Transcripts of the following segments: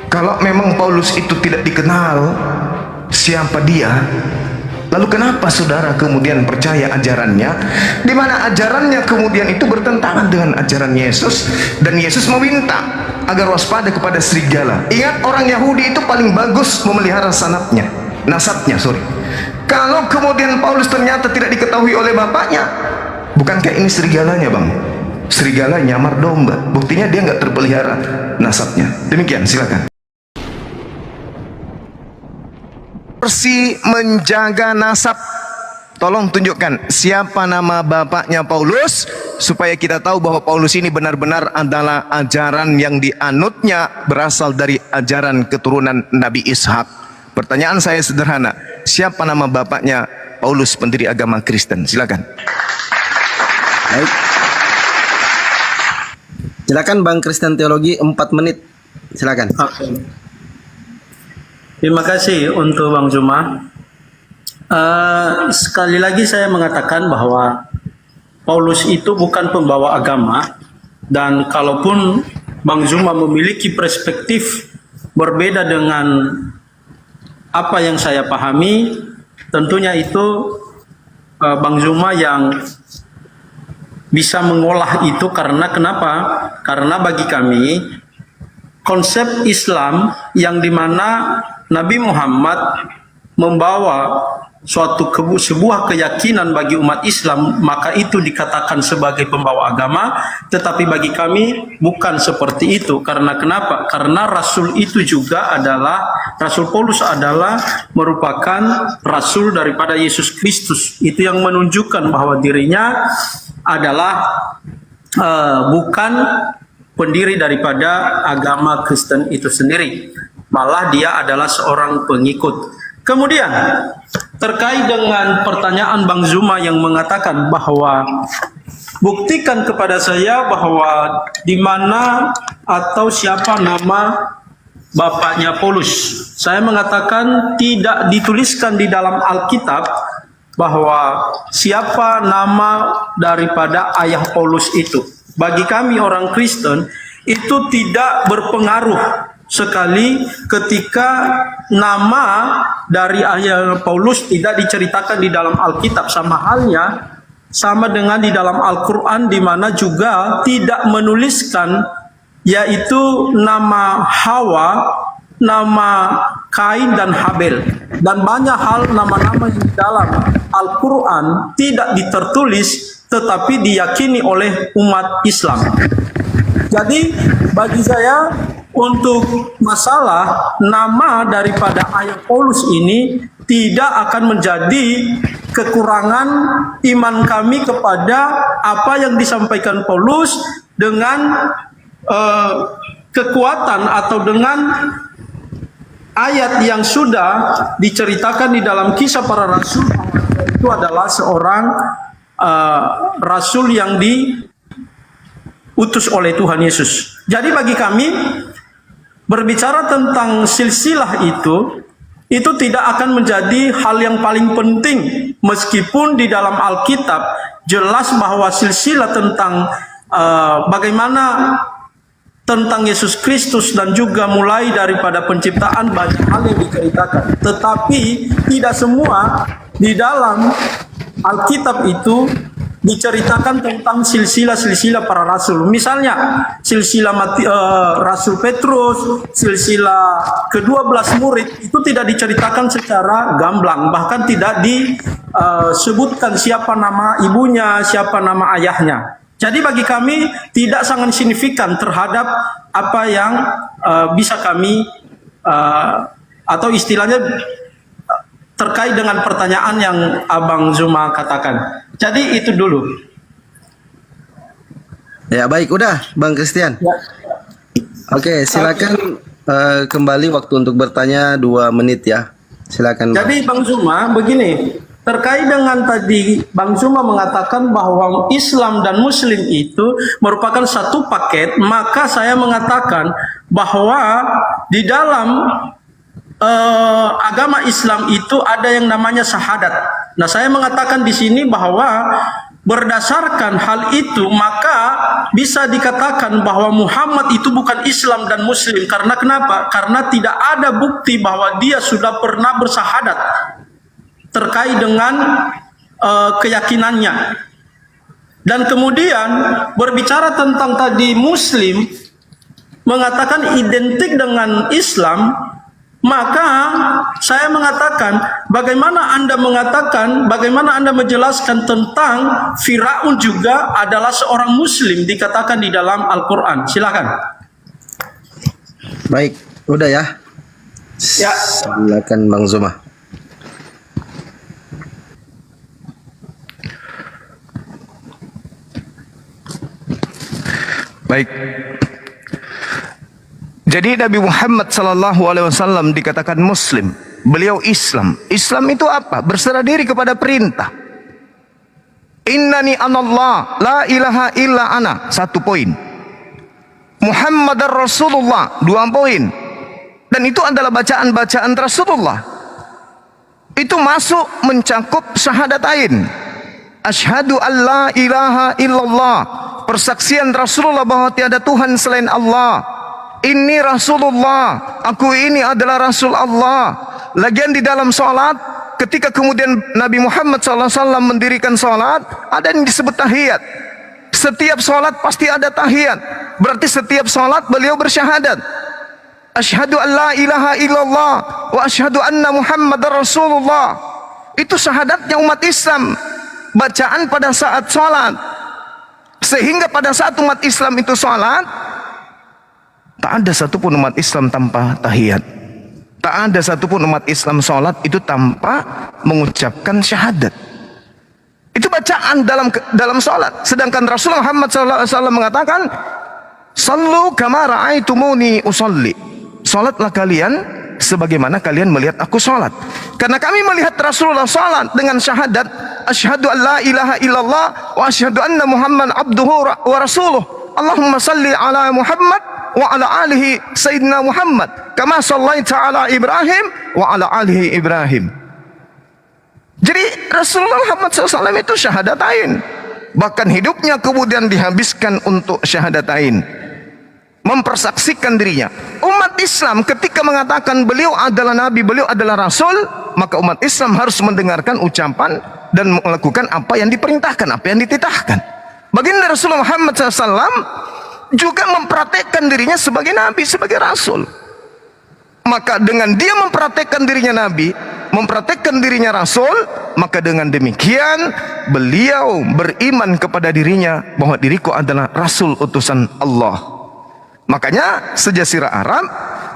Kalau memang Paulus itu tidak dikenal siapa dia, lalu kenapa saudara kemudian percaya ajarannya, di mana ajarannya kemudian itu bertentangan dengan ajaran Yesus, dan Yesus meminta agar waspada kepada serigala. Ingat, orang Yahudi itu paling bagus memelihara nasabnya. Kalau kemudian Paulus ternyata tidak diketahui oleh bapaknya, bukankah ini serigalanya, bang? Serigala nyamar domba, buktinya dia nggak terpelihara nasabnya. Demikian, silakan. Versi menjaga nasab, tolong tunjukkan siapa nama bapaknya Paulus, supaya kita tahu bahwa Paulus ini benar-benar adalah ajaran yang dianutnya berasal dari ajaran keturunan Nabi Ishak. Pertanyaan saya sederhana, siapa nama bapaknya Paulus, pendiri agama Kristen? Silakan. Baik. Silakan Bang Kristen Teologi 4 menit. Silakan. Oke. Terima kasih untuk Bang Zuma. Sekali lagi saya mengatakan bahwa Paulus itu bukan pembawa agama, dan kalaupun Bang Zuma memiliki perspektif berbeda dengan apa yang saya pahami, tentunya itu Bang Zuma yang bisa mengolah itu. Karena kenapa? Karena bagi kami konsep Islam yang dimana Nabi Muhammad membawa sebuah keyakinan bagi umat Islam, maka itu dikatakan sebagai pembawa agama. Tetapi bagi kami bukan seperti itu. Karena kenapa? Karena Rasul itu juga adalah, Rasul Paulus adalah merupakan Rasul daripada Yesus Kristus. Itu yang menunjukkan bahwa dirinya adalah bukan pendiri daripada agama Kristen itu sendiri, malah dia adalah seorang pengikut. Kemudian terkait dengan pertanyaan Bang Zuma yang mengatakan bahwa buktikan kepada saya bahwa di mana atau siapa nama bapaknya Paulus. Saya mengatakan tidak dituliskan di dalam Alkitab bahwa siapa nama daripada ayah Paulus itu. Bagi kami orang Kristen itu tidak berpengaruh sekali ketika nama dari ayah Paulus tidak diceritakan di dalam Alkitab. Sama dengan di dalam Al-Quran, di mana juga tidak menuliskan yaitu nama Hawa, nama Kain dan Habel, dan banyak hal nama-nama di dalam Al-Quran tidak ditertulis tetapi diyakini oleh umat Islam. Jadi bagi saya, untuk masalah nama daripada ayah Paulus ini tidak akan menjadi kekurangan iman kami kepada apa yang disampaikan Paulus dengan kekuatan atau dengan ayat yang sudah diceritakan di dalam Kisah Para Rasul. Itu adalah seorang rasul yang diutus oleh Tuhan Yesus. Jadi bagi kami, berbicara tentang silsilah itu tidak akan menjadi hal yang paling penting, meskipun di dalam Alkitab jelas bahwa silsilah tentang bagaimana tentang Yesus Kristus dan juga mulai daripada penciptaan banyak hal yang diceritakan. Tetapi tidak semua di dalam Alkitab itu diceritakan tentang silsilah para rasul. Misalnya silsilah Rasul Petrus, silsilah ke-12 murid itu tidak diceritakan secara gamblang, bahkan tidak disebutkan siapa nama ibunya, siapa nama ayahnya. Jadi bagi kami tidak sangat signifikan terhadap apa yang bisa kami atau istilahnya terkait dengan pertanyaan yang Abang Zuma katakan. Jadi itu dulu. Ya baik, udah Bang Christian. Ya. Oke, silakan kembali waktu untuk bertanya 2 menit ya. Silakan. Jadi Bang Zuma begini, terkait dengan tadi Bang Zuma mengatakan bahwa Islam dan Muslim itu merupakan satu paket, maka saya mengatakan bahwa di dalam agama Islam itu ada yang namanya syahadat. Nah, saya mengatakan di sini bahwa berdasarkan hal itu maka bisa dikatakan bahwa Muhammad itu bukan Islam dan Muslim. Karena kenapa? Karena tidak ada bukti bahwa dia sudah pernah bersyahadat terkait dengan keyakinannya. Dan kemudian berbicara tentang tadi Muslim mengatakan identik dengan Islam, maka saya mengatakan, bagaimana Anda menjelaskan tentang Firaun juga adalah seorang Muslim dikatakan di dalam Al-Quran? Silakan. Baik, udah ya. Ya. Silakan Bang Zuma. Baik. Jadi Nabi Muhammad SAW dikatakan Muslim. Beliau Islam. Islam itu apa? Berserah diri kepada perintah. Innani anallah, la ilaha illa ana. 1 poin. Muhammadar Rasulullah. 2 poin. Dan itu adalah bacaan-bacaan Rasulullah. Itu masuk mencakup syahadatain. Asyhadu an la ilaha illallah. Persaksian Rasulullah bahwa tiada Tuhan selain Allah. Ini Rasulullah, aku ini adalah Rasul Allah. Lagian di dalam salat, ketika kemudian Nabi Muhammad SAW mendirikan salat, ada yang disebut tahiyat. Setiap salat pasti ada tahiyat. Berarti setiap salat beliau bersyahadat. Asyhadu an la ilaha illallah wa asyhadu anna Muhammadar Rasulullah. Itu syahadatnya umat Islam. Bacaan pada saat salat. Sehingga pada saat umat Islam itu salat, tak ada satupun umat Islam tanpa tahiyat. Tak ada satupun umat Islam sholat itu tanpa mengucapkan syahadat. Itu bacaan dalam sholat. Sedangkan Rasulullah Muhammad SAW mengatakan, Sallu kama ra'aitumuni usalli. Sholatlah kalian sebagaimana kalian melihat aku sholat. Karena kami melihat Rasulullah sholat dengan syahadat, Asyhadu an la ilaha illallah wa asyhadu anna Muhammad abduhu wa rasuluh. Allahumma salli ala Muhammad wa ala alihi Sayyidina Muhammad kama sallaita ala Ibrahim wa ala alihi Ibrahim. Jadi Rasulullah Muhammad SAW itu syahadatain. Bahkan hidupnya kemudian dihabiskan untuk syahadatain, mempersaksikan dirinya. Umat Islam ketika mengatakan beliau adalah Nabi, beliau adalah Rasul, maka umat Islam harus mendengarkan ucapan dan melakukan apa yang diperintahkan, apa yang dititahkan. Baginda Rasulullah Muhammad SAW juga mempraktekkan dirinya sebagai Nabi, sebagai Rasul. Maka dengan dia mempraktekkan dirinya Nabi, mempraktekkan dirinya Rasul, maka dengan demikian beliau beriman kepada dirinya bahwa diriku adalah Rasul utusan Allah. Makanya sejazirah Arab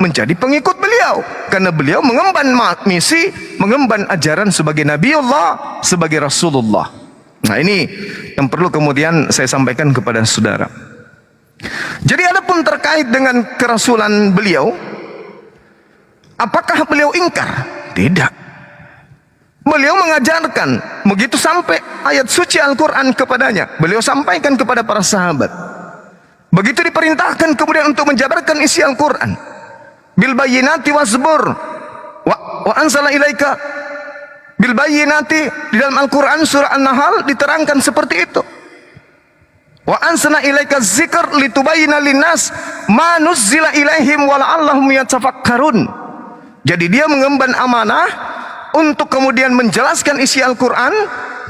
menjadi pengikut beliau, karena beliau mengemban misi, mengemban ajaran sebagai Nabiullah, sebagai Rasulullah. Nah, ini yang perlu kemudian saya sampaikan kepada saudara. Jadi adapun terkait dengan kerasulan beliau, apakah beliau ingkar? Tidak. Beliau mengajarkan, begitu sampai ayat suci Al-Quran kepadanya, beliau sampaikan kepada para sahabat. Begitu diperintahkan kemudian untuk menjabarkan isi Al-Quran, bil bayyinati wasbur wa anzala ilaika bil bayyinati, di dalam Al-Quran surah An-Nahl diterangkan seperti itu. Wa anzalna ilaika dzikr litubayyana linnas ma nuzzila ilaihim wa la'allahum yatafakkarun. Jadi dia mengemban amanah untuk kemudian menjelaskan isi Al-Quran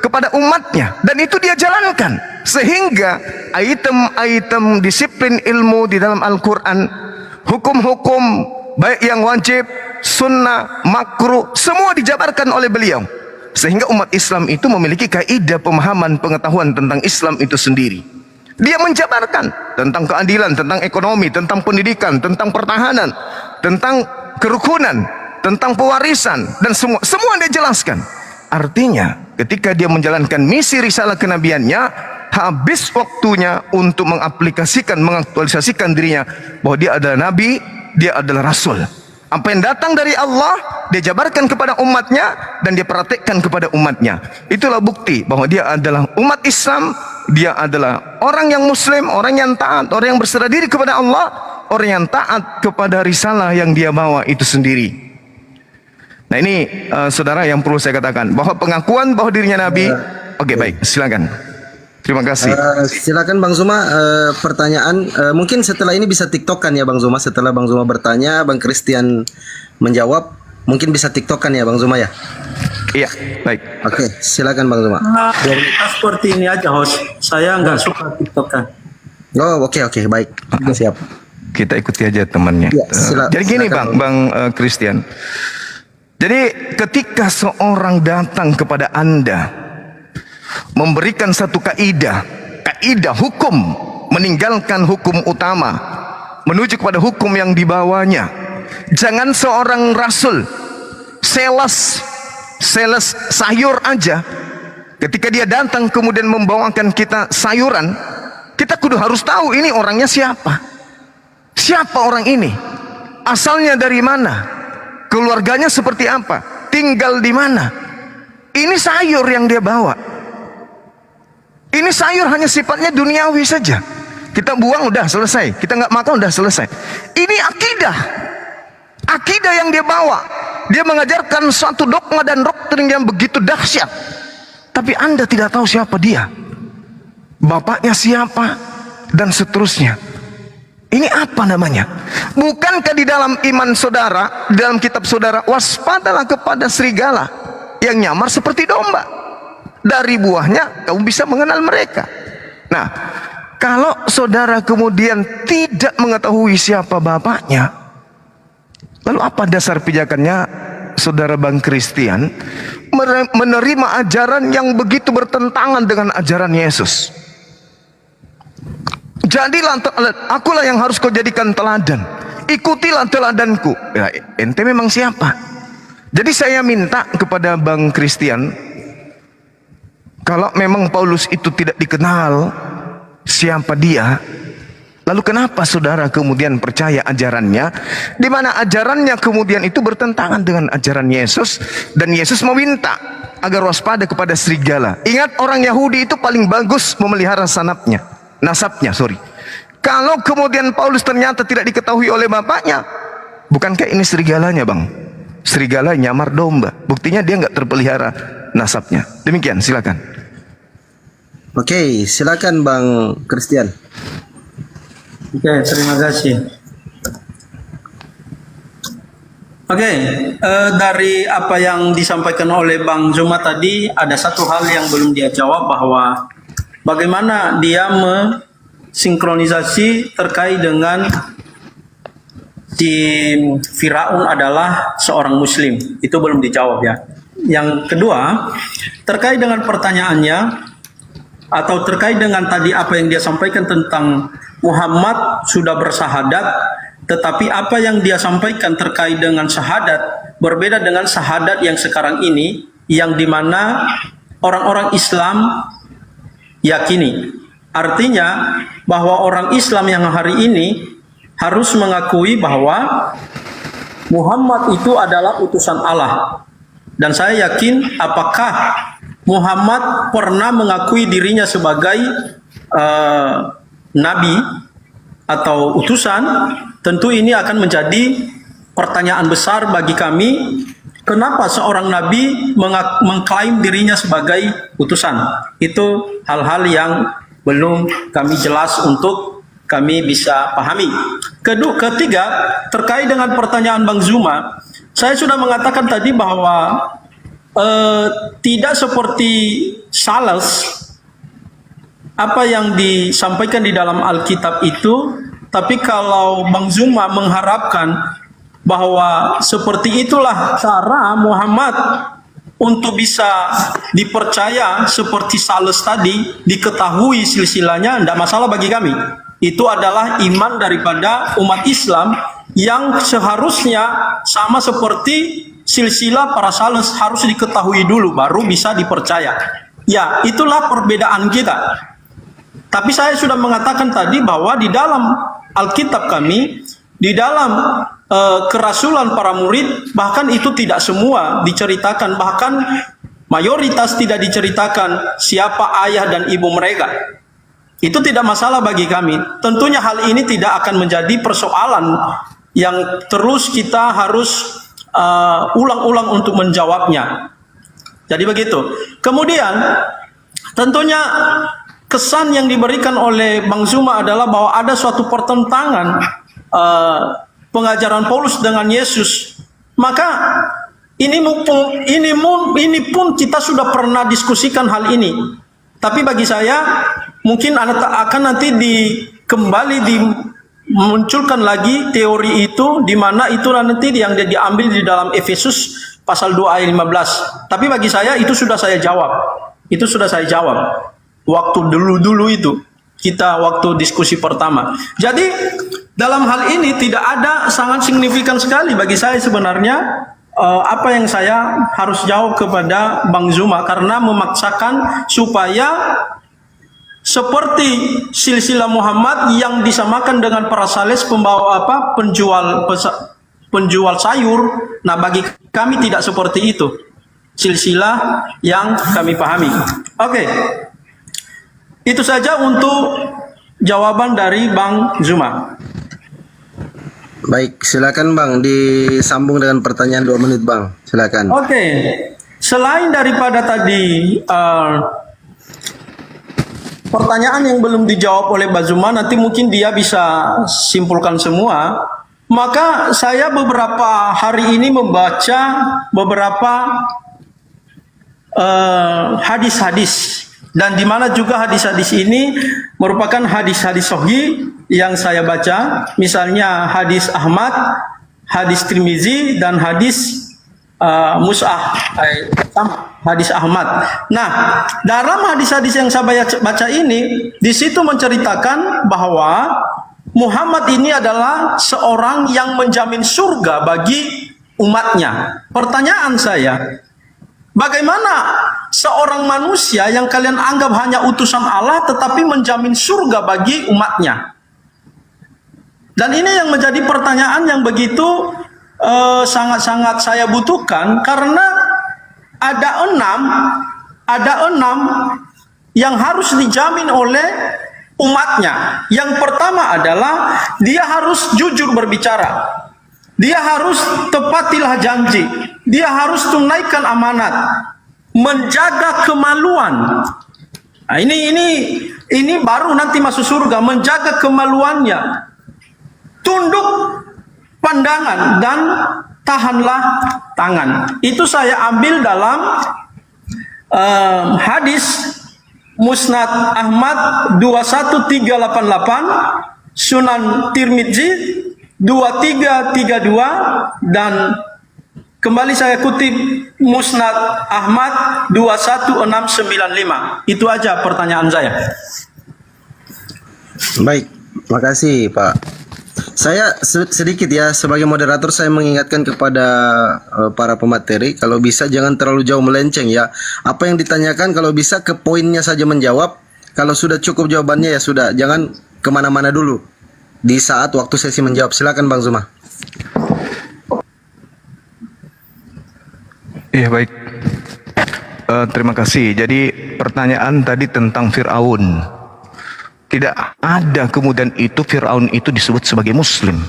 kepada umatnya, dan itu dia jalankan sehingga item-item disiplin ilmu di dalam Al-Quran, hukum-hukum baik yang wajib, sunnah, makruh, semua dijabarkan oleh beliau, sehingga umat Islam itu memiliki kaidah pemahaman pengetahuan tentang Islam itu sendiri. Dia menjabarkan tentang keadilan, tentang ekonomi, tentang pendidikan, tentang pertahanan, tentang kerukunan, tentang pewarisan, dan semua dia jelaskan. Artinya ketika dia menjalankan misi risalah kenabiannya, habis waktunya untuk mengaplikasikan, mengaktualisasikan dirinya bahwa dia adalah nabi, dia adalah rasul. Apa yang datang dari Allah dia jabarkan kepada umatnya dan dia praktekkan kepada umatnya. Itulah bukti bahwa dia adalah umat Islam, dia adalah orang yang muslim, orang yang taat, orang yang berserah diri kepada Allah, orang yang taat kepada risalah yang dia bawa itu sendiri. Nah ini saudara yang perlu saya katakan, bahwa pengakuan bahwa dirinya nabi. Oke, baik, silakan. Terima kasih. Silakan Bang Zuma, pertanyaan mungkin setelah ini bisa TikTokkan ya Bang Zuma. Setelah Bang Zuma bertanya, Bang Christian menjawab, mungkin bisa TikTokkan ya Bang Zuma ya. Iya, baik. Oke, silakan Bang Zuma. Nah, kita seperti ini aja host. Saya nggak suka TikTok kan. Oh, oke, baik. Siap. Kita ikuti aja temannya. Ya, Jadi gini silakan, Bang Christian. Jadi ketika seorang datang kepada Anda memberikan satu kaidah hukum, meninggalkan hukum utama menuju kepada hukum yang dibawanya. Jangan seorang rasul sales sayur aja, ketika dia datang kemudian membawakan kita sayuran, kita kudu harus tahu ini orangnya siapa. Siapa orang ini? Asalnya dari mana? Keluarganya seperti apa? Tinggal di mana? Ini sayur yang dia bawa. Ini sayur hanya sifatnya duniawi saja. Kita buang udah selesai. Kita nggak makan udah selesai. Ini akidah. Akidah yang dia bawa. Dia mengajarkan suatu dogma dan doktrin yang begitu dahsyat. Tapi Anda tidak tahu siapa dia. Bapaknya siapa dan seterusnya. Ini apa namanya? Bukankah di dalam iman saudara, di dalam kitab saudara, waspadalah kepada serigala yang nyamar seperti domba. Dari buahnya kamu bisa mengenal mereka. Nah, kalau saudara kemudian tidak mengetahui siapa bapaknya, lalu apa dasar pijakannya saudara Bang Christian menerima ajaran yang begitu bertentangan dengan ajaran Yesus? Jadilah akulah yang harus kau jadikan teladan. Ikutilah teladanku. Ya, ente memang siapa? Jadi saya minta kepada Bang Christian, kalau memang Paulus itu tidak dikenal siapa dia, lalu kenapa saudara kemudian percaya ajarannya, di mana ajarannya kemudian itu bertentangan dengan ajaran Yesus, dan Yesus meminta agar waspada kepada serigala. Ingat, orang Yahudi itu paling bagus memelihara nasabnya. Kalau kemudian Paulus ternyata tidak diketahui oleh bapaknya, bukankah ini serigalanya Bang? Serigala nyamar domba. Buktinya dia nggak terpelihara nasabnya. Demikian, silakan. Oke, silakan Bang Christian. Oke, terima kasih. Oke, dari apa yang disampaikan oleh Bang Zuma tadi, ada satu hal yang belum dia jawab, bahwa bagaimana dia mensinkronisasi terkait dengan si Firaun adalah seorang muslim. Itu belum dijawab ya. Yang kedua, terkait dengan pertanyaannya, atau terkait dengan tadi apa yang dia sampaikan tentang Muhammad sudah bersahadat, tetapi apa yang dia sampaikan terkait dengan syahadat berbeda dengan syahadat yang sekarang ini, yang dimana orang-orang Islam yakini. Artinya bahwa orang Islam yang hari ini harus mengakui bahwa Muhammad itu adalah utusan Allah. Dan saya yakin, apakah Muhammad pernah mengakui dirinya sebagai nabi atau utusan? Tentu ini akan menjadi pertanyaan besar bagi kami. Kenapa seorang nabi mengklaim dirinya sebagai utusan? Itu hal-hal yang belum kami jelas untuk kami bisa pahami. Ketiga, terkait dengan pertanyaan Bang Zuma, saya sudah mengatakan tadi bahwa tidak seperti Sales apa yang disampaikan di dalam Alkitab itu, tapi kalau Bang Zuma mengharapkan bahwa seperti itulah cara Muhammad untuk bisa dipercaya seperti Sales tadi, diketahui silsilahnya, tidak masalah bagi kami. Itu adalah iman daripada umat Islam yang seharusnya sama seperti silsilah para Sales, harus diketahui dulu baru bisa dipercaya. Ya, itulah perbedaan kita. Tapi saya sudah mengatakan tadi bahwa di dalam Alkitab kami, di dalam kerasulan para murid, bahkan itu tidak semua diceritakan, bahkan mayoritas tidak diceritakan siapa ayah dan ibu mereka. Itu tidak masalah bagi kami. Tentunya hal ini tidak akan menjadi persoalan yang terus kita harus ulang-ulang untuk menjawabnya. Jadi begitu. Kemudian tentunya kesan yang diberikan oleh Bang Zuma adalah bahwa ada suatu pertentangan pengajaran Paulus dengan Yesus. Maka ini pun kita sudah pernah diskusikan hal ini. Tapi bagi saya mungkin akan nanti kembali dimunculkan lagi teori itu, di mana itu nanti yang diambil di dalam Efesus pasal 2 ayat 15. Tapi bagi saya itu sudah saya jawab. Itu sudah saya jawab. Waktu dulu itu kita waktu diskusi pertama. Jadi dalam hal ini tidak ada, sangat signifikan sekali bagi saya sebenarnya apa yang saya harus jawab kepada Bang Zuma, karena memaksakan supaya seperti silsilah Muhammad yang disamakan dengan para sales penjual sayur. Nah, bagi kami tidak seperti itu silsilah yang kami pahami. Oke. Itu saja untuk jawaban dari Bang Zuma. Baik, silakan Bang, disambung dengan pertanyaan 2 menit Bang, silakan. Oke. Selain daripada tadi pertanyaan yang belum dijawab oleh Bang Zuma, nanti mungkin dia bisa simpulkan semua. Maka saya beberapa hari ini membaca beberapa hadis-hadis, dan di mana juga hadis-hadis ini merupakan hadis-hadis sahih yang saya baca, misalnya hadis Ahmad, hadis Tirmizi, dan hadis hadis Ahmad. Nah, dalam hadis-hadis yang saya baca ini, di situ menceritakan bahwa Muhammad ini adalah seorang yang menjamin surga bagi umatnya. Pertanyaan saya, bagaimana seorang manusia yang kalian anggap hanya utusan Allah tetapi menjamin surga bagi umatnya? Dan ini yang menjadi pertanyaan yang begitu sangat-sangat saya butuhkan, karena ada enam yang harus dijamin oleh umatnya. Yang pertama adalah dia harus jujur berbicara, dia harus tepatilah janji, dia harus tunaikan amanat, menjaga kemaluan. Nah, ini baru nanti masuk surga, menjaga kemaluannya, tunduk pandangan, dan tahanlah tangan. Itu saya ambil dalam hadis Musnad Ahmad 21388, Sunan Tirmidzi 2332, dan kembali saya kutip Musnad Ahmad 21695. Itu aja pertanyaan saya. Baik, makasih Pak. Saya sedikit ya, sebagai moderator saya mengingatkan kepada para pemateri, kalau bisa jangan terlalu jauh melenceng ya. Apa yang ditanyakan kalau bisa ke poinnya saja menjawab. Kalau sudah cukup jawabannya ya sudah, jangan kemana-mana dulu di saat waktu sesi menjawab. Silakan Bang Zuma. Iya, baik. Terima kasih. Jadi pertanyaan tadi tentang Fir'aun. Tidak ada kemudian itu Fir'aun itu disebut sebagai muslim.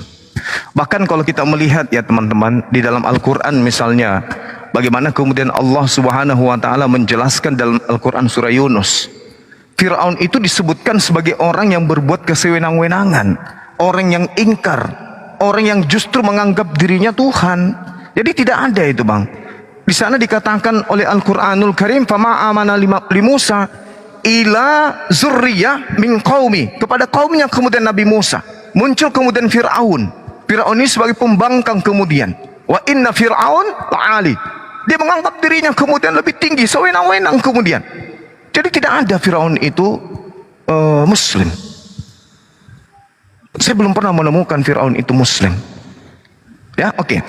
Bahkan kalau kita melihat ya teman-teman, di dalam Al-Quran misalnya, bagaimana kemudian Allah Subhanahu wa ta'ala menjelaskan dalam Al-Quran surah Yunus, Fir'aun itu disebutkan sebagai orang yang berbuat kesewenang-wenangan, orang yang ingkar, orang yang justru menganggap dirinya Tuhan. Jadi tidak ada itu Bang. Di sana dikatakan oleh Al-Quranul Karim, fama amana li Musa ila zurriyah min qaumi, kepada kaumnya kemudian Nabi Musa. Muncul kemudian Fir'aun. Fir'aun ini sebagai pembangkang kemudian. Wa inna Fir'aun la'ali. Dia menganggap dirinya kemudian lebih tinggi, sewenang-wenang kemudian. Jadi tidak ada Fir'aun itu muslim. Saya belum pernah menemukan Fir'aun itu muslim. Ya, oke.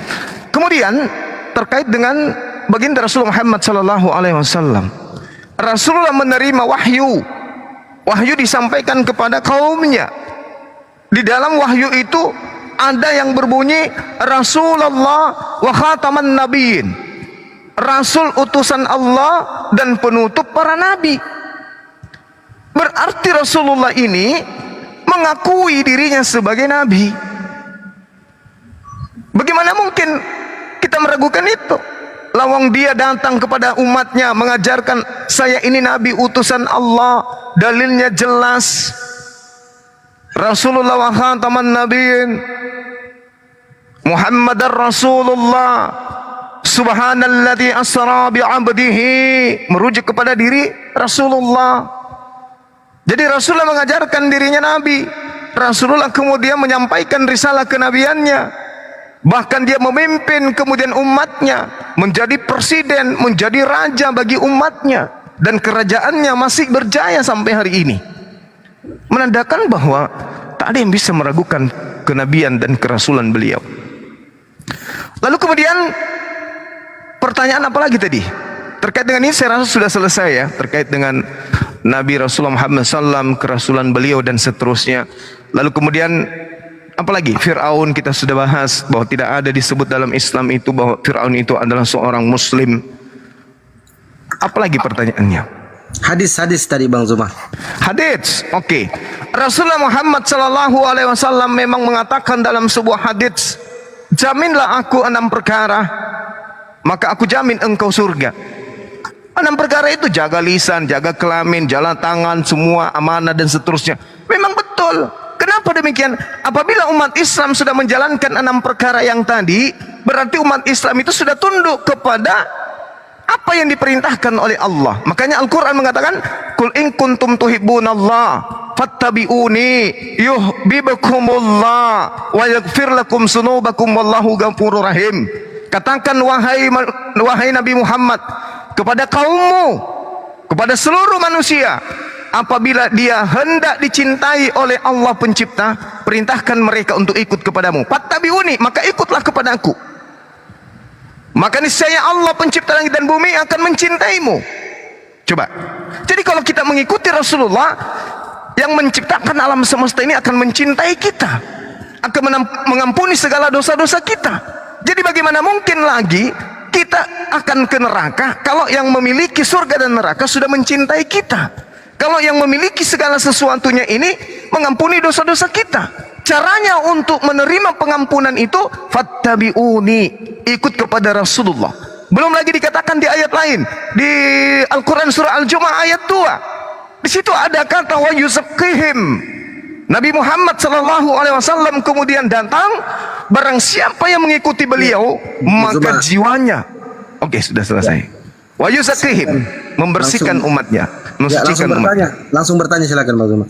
Kemudian terkait dengan baginda Rasulullah Muhammad sallallahu alaihi wasallam. Rasulullah menerima wahyu. Wahyu disampaikan kepada kaumnya. Di dalam wahyu itu ada yang berbunyi Rasulullah wa khataman nabiyyin. Rasul utusan Allah dan penutup para nabi. Berarti Rasulullah ini mengakui dirinya sebagai nabi. Bagaimana mungkin kita meragukan itu? Lawang dia datang kepada umatnya mengajarkan, saya ini nabi utusan Allah, dalilnya jelas. Rasulullah wa khataman nabiyyin Muhammadar Rasulullah subhanalladzi asra bi'abdihi, merujuk kepada diri Rasulullah. Jadi Rasulullah mengajarkan dirinya Nabi. Rasulullah kemudian menyampaikan risalah kenabiannya. Bahkan dia memimpin kemudian umatnya, menjadi presiden, menjadi raja bagi umatnya, dan kerajaannya masih berjaya sampai hari ini. Menandakan bahwa tak ada yang bisa meragukan kenabian dan kerasulan beliau. Lalu kemudian pertanyaan apa lagi tadi? Terkait dengan ini saya rasa sudah selesai ya, terkait dengan Nabi Rasulullah Muhammad SAW, kerasulan beliau dan seterusnya. Lalu kemudian apalagi? Fir'aun kita sudah bahas bahwa tidak ada disebut dalam Islam itu bahwa Fir'aun itu adalah seorang muslim. Apalagi pertanyaannya? Hadis tadi Bang Zuma. Hadis, oke. Rasulullah Muhammad SAW memang mengatakan dalam sebuah hadis, jaminlah aku 6 perkara, maka aku jamin engkau surga. 6 perkara itu jaga lisan, jaga kelamin, jalan tangan, semua amanah dan seterusnya. Memang betul. Kenapa demikian? Apabila umat Islam sudah menjalankan 6 perkara yang tadi, berarti umat Islam itu sudah tunduk kepada apa yang diperintahkan oleh Allah. Makanya Al-Quran mengatakan, Qul in kuntum tuhibbunallah fattabi'uni yuhibbukumullah wa yaghfir lakum dzunubakum wallahu ghafurur rahim. Katakan wahai Nabi Muhammad kepada kaummu, kepada seluruh manusia, apabila dia hendak dicintai oleh Allah pencipta, perintahkan mereka untuk ikut kepadamu. Fattabi'uni, maka ikutlah kepadaku. Maka niscaya Allah pencipta langit dan bumi akan mencintaimu. Coba. Jadi kalau kita mengikuti Rasulullah, yang menciptakan alam semesta ini akan mencintai kita, akan mengampuni segala dosa-dosa kita. Jadi bagaimana mungkin lagi kita akan ke neraka kalau yang memiliki surga dan neraka sudah mencintai kita? Kalau yang memiliki segala sesuatunya ini mengampuni dosa-dosa kita. Caranya untuk menerima pengampunan itu fattabi'uni, ikut kepada Rasulullah. Belum lagi dikatakan di ayat lain di Al-Quran surah Al-Jumu'ah ayat 2. Di situ ada kata wa yuzakkihim. Nabi Muhammad SAW kemudian datang, barang siapa yang mengikuti beliau maka jiwanya. Oke, sudah selesai. Wa yuzakkihim, membersihkan umatnya, mensucikan umatnya. Langsung bertanya silakan Bang Zuma.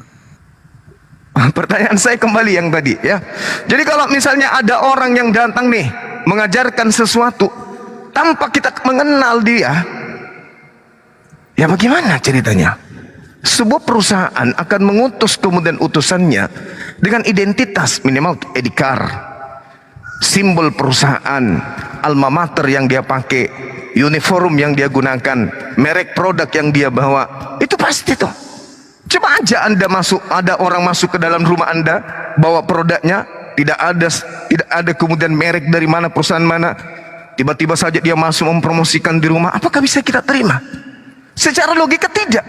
Pertanyaan saya kembali yang tadi ya. Jadi kalau misalnya ada orang yang datang nih mengajarkan sesuatu tanpa kita mengenal dia, ya bagaimana ceritanya? Sebuah perusahaan akan mengutus kemudian utusannya dengan identitas minimal edikar, simbol perusahaan, alma mater yang dia pakai, uniform yang dia gunakan, merek produk yang dia bawa, itu pasti tuh. Coba aja Anda ada orang masuk ke dalam rumah Anda bawa produknya, tidak ada kemudian merek dari mana, perusahaan mana, tiba-tiba saja dia masuk mempromosikan di rumah, apakah bisa kita terima? Secara logika tidak.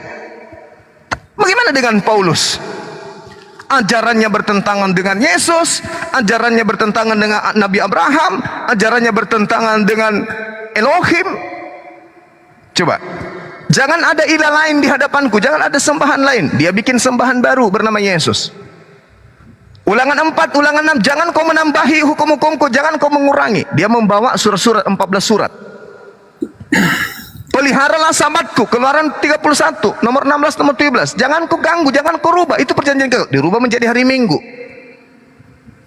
Bagaimana dengan Paulus? Ajarannya bertentangan dengan Yesus, ajarannya bertentangan dengan Nabi Abraham, ajarannya bertentangan dengan Elohim. Coba, jangan ada ilah lain di hadapanku, jangan ada sembahan lain. Dia bikin sembahan baru bernama Yesus. Ulangan 4, ulangan 6, jangan kau menambahi hukum-hukumku, jangan kau mengurangi. Dia membawa surat-surat 14 surat. Peliharalah sabatku, Keluaran 31, nomor 16, nomor 17. Jangan kau ganggu, jangan kau rubah. Itu perjanjian kau. Dirubah menjadi hari Minggu.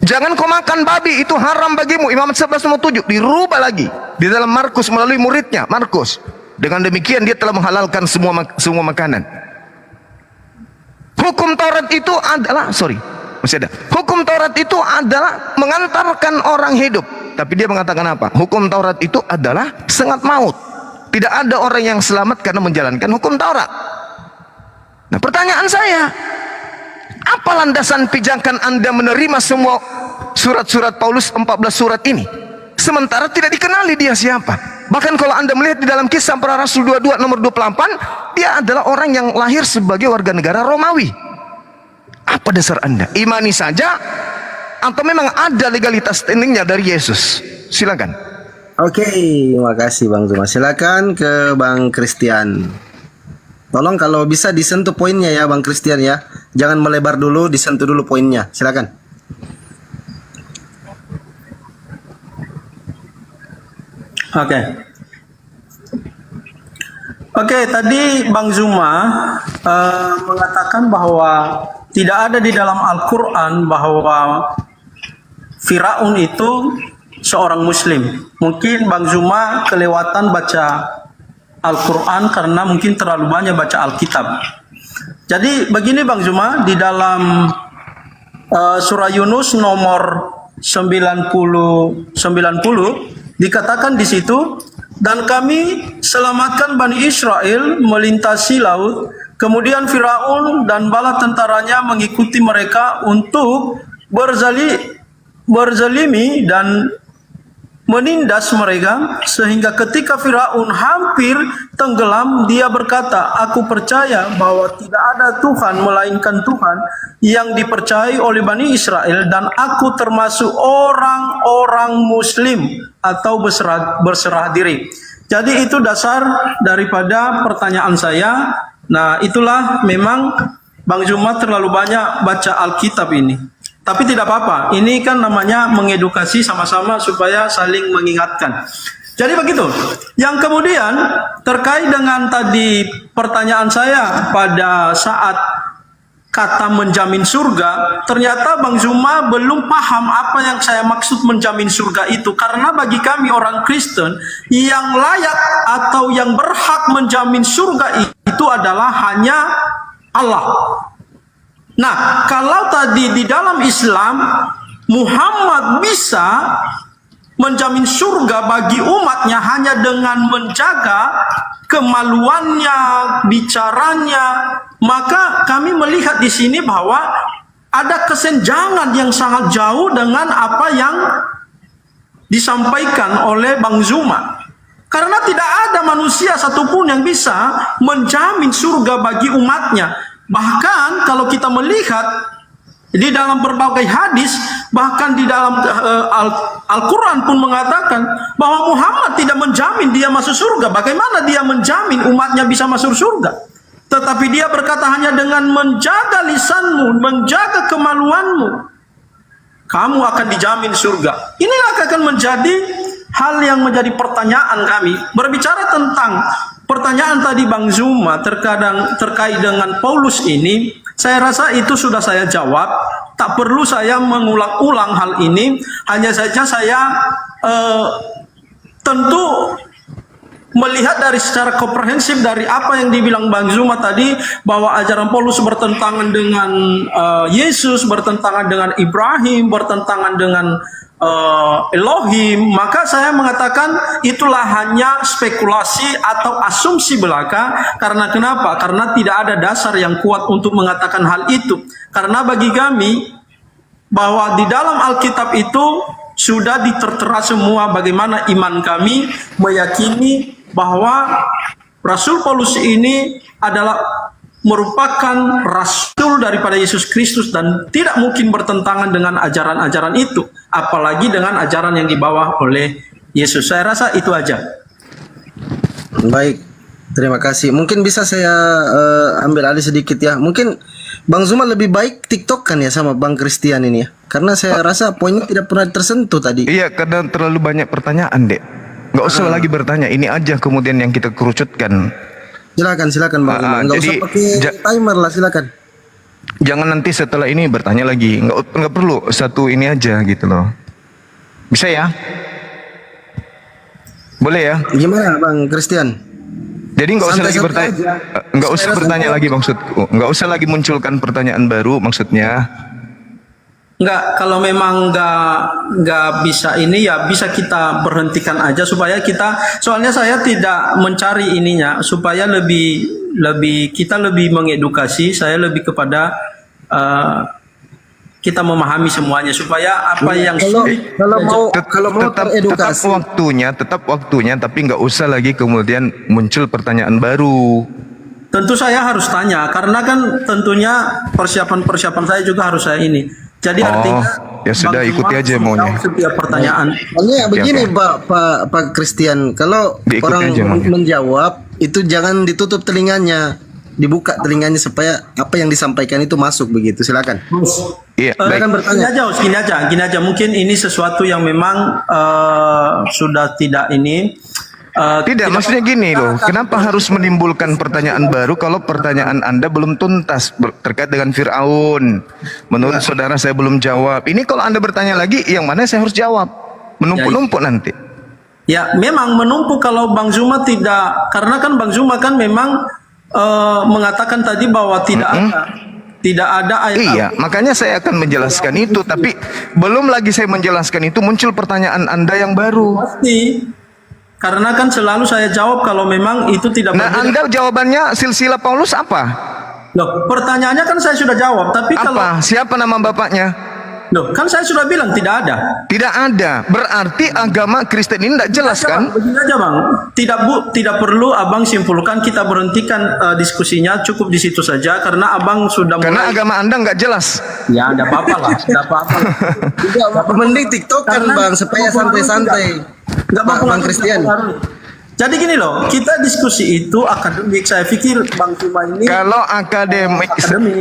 Jangan kau makan babi, itu haram bagimu. Imamat 11 nomor 7. Dirubah lagi di dalam Markus melalui muridnya Markus. Dengan demikian dia telah menghalalkan semua makanan. Hukum Taurat itu adalah Hukum Taurat itu adalah mengantarkan orang hidup. Tapi dia mengatakan apa? Hukum Taurat itu adalah sengat maut. Tidak ada orang yang selamat karena menjalankan hukum Taurat. Nah, pertanyaan saya, apa landasan pijakan Anda menerima semua surat-surat Paulus 14 surat ini? Sementara tidak dikenali dia siapa. Bahkan kalau Anda melihat di dalam Kisah Para Rasul 22 nomor 28, dia adalah orang yang lahir sebagai warga negara Romawi. Apa dasar Anda? Imani saja atau memang ada legalitas standingnya dari Yesus? Silakan. Oke, terima kasih Bang Zuma. Silakan ke Bang Christian. Tolong kalau bisa disentuh poinnya ya Bang Christian ya. Jangan melebar dulu, disentuh dulu poinnya. Silakan. Oke. Oke, tadi Bang Zuma mengatakan bahwa tidak ada di dalam Al-Quran bahwa Firaun itu seorang Muslim. Mungkin Bang Zuma kelewatan baca Al-Quran karena mungkin terlalu banyak baca Alkitab. Jadi begini Bang Zuma, di dalam surah Yunus nomor 90 dikatakan di situ, dan kami selamatkan Bani Israel melintasi laut, kemudian Firaun dan bala tentaranya mengikuti mereka untuk berzalimi dan menindas mereka, sehingga ketika Firaun hampir tenggelam, dia berkata, aku percaya bahwa tidak ada Tuhan melainkan Tuhan yang dipercayai oleh Bani Israel, dan aku termasuk orang-orang Muslim atau berserah diri. Jadi itu dasar daripada pertanyaan saya. Nah, itulah memang Bang Zuma terlalu banyak baca Alkitab ini. Tapi tidak apa-apa, ini kan namanya mengedukasi sama-sama supaya saling mengingatkan. Jadi begitu. Yang kemudian terkait dengan tadi pertanyaan saya pada saat kata menjamin surga, ternyata Bang Zuma belum paham apa yang saya maksud menjamin surga itu. Karena bagi kami orang Kristen, yang layak atau yang berhak menjamin surga itu adalah hanya Allah. Nah, kalau tadi di dalam Islam Muhammad bisa menjamin surga bagi umatnya hanya dengan menjaga kemaluannya, bicaranya, maka kami melihat di sini bahwa ada kesenjangan yang sangat jauh dengan apa yang disampaikan oleh Bang Zuma. Karena tidak ada manusia satupun yang bisa menjamin surga bagi umatnya. Bahkan kalau kita melihat di dalam berbagai hadis, bahkan di dalam Al-Quran pun mengatakan bahwa Muhammad tidak menjamin dia masuk surga. Bagaimana dia menjamin umatnya bisa masuk surga? Tetapi dia berkata, hanya dengan menjaga lisanmu, menjaga kemaluanmu, kamu akan dijamin surga. Inilah akan menjadi hal yang menjadi pertanyaan kami. Berbicara tentang pertanyaan tadi Bang Zuma terkait dengan Paulus ini, saya rasa itu sudah saya jawab. Tak perlu saya mengulang-ulang hal ini. Hanya saja saya tentu melihat dari secara komprehensif dari apa yang dibilang Bang Zuma tadi, bahwa ajaran Paulus bertentangan dengan Yesus, bertentangan dengan Ibrahim, bertentangan dengan Elohim, maka saya mengatakan itulah hanya spekulasi atau asumsi belaka. Karena kenapa? Karena tidak ada dasar yang kuat untuk mengatakan hal itu. Karena bagi kami bahwa di dalam Alkitab itu sudah ditertera semua bagaimana iman kami meyakini bahwa Rasul Paulus ini adalah merupakan rasul daripada Yesus Kristus dan tidak mungkin bertentangan dengan ajaran-ajaran itu, apalagi dengan ajaran yang dibawa oleh Yesus. Saya rasa itu aja. Baik, terima kasih. Mungkin bisa saya ambil alih sedikit ya. Mungkin Bang Zuma lebih baik TikTok kan ya sama Bang Christian ini ya. Karena saya rasa poinnya tidak pernah tersentuh tadi. Iya, karena terlalu banyak pertanyaan, Dek. Nggak usah lagi bertanya, ini aja kemudian yang kita kerucutkan. Silakan Bang Zuma. Nggak usah pakai timer lah, silakan. Jangan nanti setelah ini bertanya lagi. Nggak perlu, satu ini aja gitu loh. Bisa ya? Boleh ya? Gimana Bang Christian? Jadi nggak usah lagi Santai-santai bertanya, aja. nggak usah Saya bertanya rasa- lagi maksudku. Nggak usah lagi munculkan pertanyaan baru maksudnya. Enggak, kalau memang enggak bisa ini ya bisa kita berhentikan aja supaya kita, soalnya saya tidak mencari ininya supaya lebih kita lebih mengedukasi, saya lebih kepada kita memahami semuanya supaya apa yang Kalau mau teredukasi. tetap waktunya, tapi nggak usah lagi kemudian muncul pertanyaan baru. tentu saya harus tanya karena kan tentunya persiapan saya juga harus saya ini. Jadi artinya ya sudah, Bang ikuti Zuma aja harus maunya. menjawab setiap pertanyaan. Soalnya begini Pak Christian, kalau Diikuti orang aja maunya. menjawab itu jangan ditutup telinganya. dibuka telinganya supaya apa yang disampaikan itu masuk begitu. Silakan. Iya, baik. Silakan bertanya. Gini aja. Mungkin ini sesuatu yang memang sudah tidak ini. Tidak, maksudnya gini loh, kenapa harus menimbulkan pertanyaan baru kalau pertanyaan Anda belum tuntas terkait dengan Fir'aun? Menurut saudara saya belum jawab. Ini kalau Anda bertanya lagi, yang mana saya harus jawab? Menumpuk-numpuk nanti. Ya, memang menumpuk kalau Bang Zuma tidak, karena kan Bang Zuma kan memang mengatakan tadi bahwa tidak ada ayat. Iya, makanya saya akan menjelaskan itu, tapi belum lagi saya menjelaskan itu muncul pertanyaan Anda yang baru. Pasti. Karena kan selalu saya jawab kalau memang itu tidak Nah, berbeda. Anda jawabannya silsilah Paulus apa? Loh, pertanyaannya kan saya sudah jawab, tapi kalau Apa? Siapa nama bapaknya? loh, kan saya sudah bilang tidak ada. Tidak ada. Berarti agama Kristen ini tidak jelas kan? Begini aja Bang, tidak perlu Abang simpulkan, kita berhentikan diskusinya, cukup di situ saja karena Abang sudah Karena mulai. agama Anda nggak jelas. Ya, tidak apa-apa lah, tidak apa-apa. Mending TikTokan Karena Bang supaya santai-santai. Nggak Bang mempengaruhi, Christian. nggak mempengaruhi. Jadi gini loh, kita diskusi itu akademik. Saya pikir Bang Zuma ini Kalau akademik,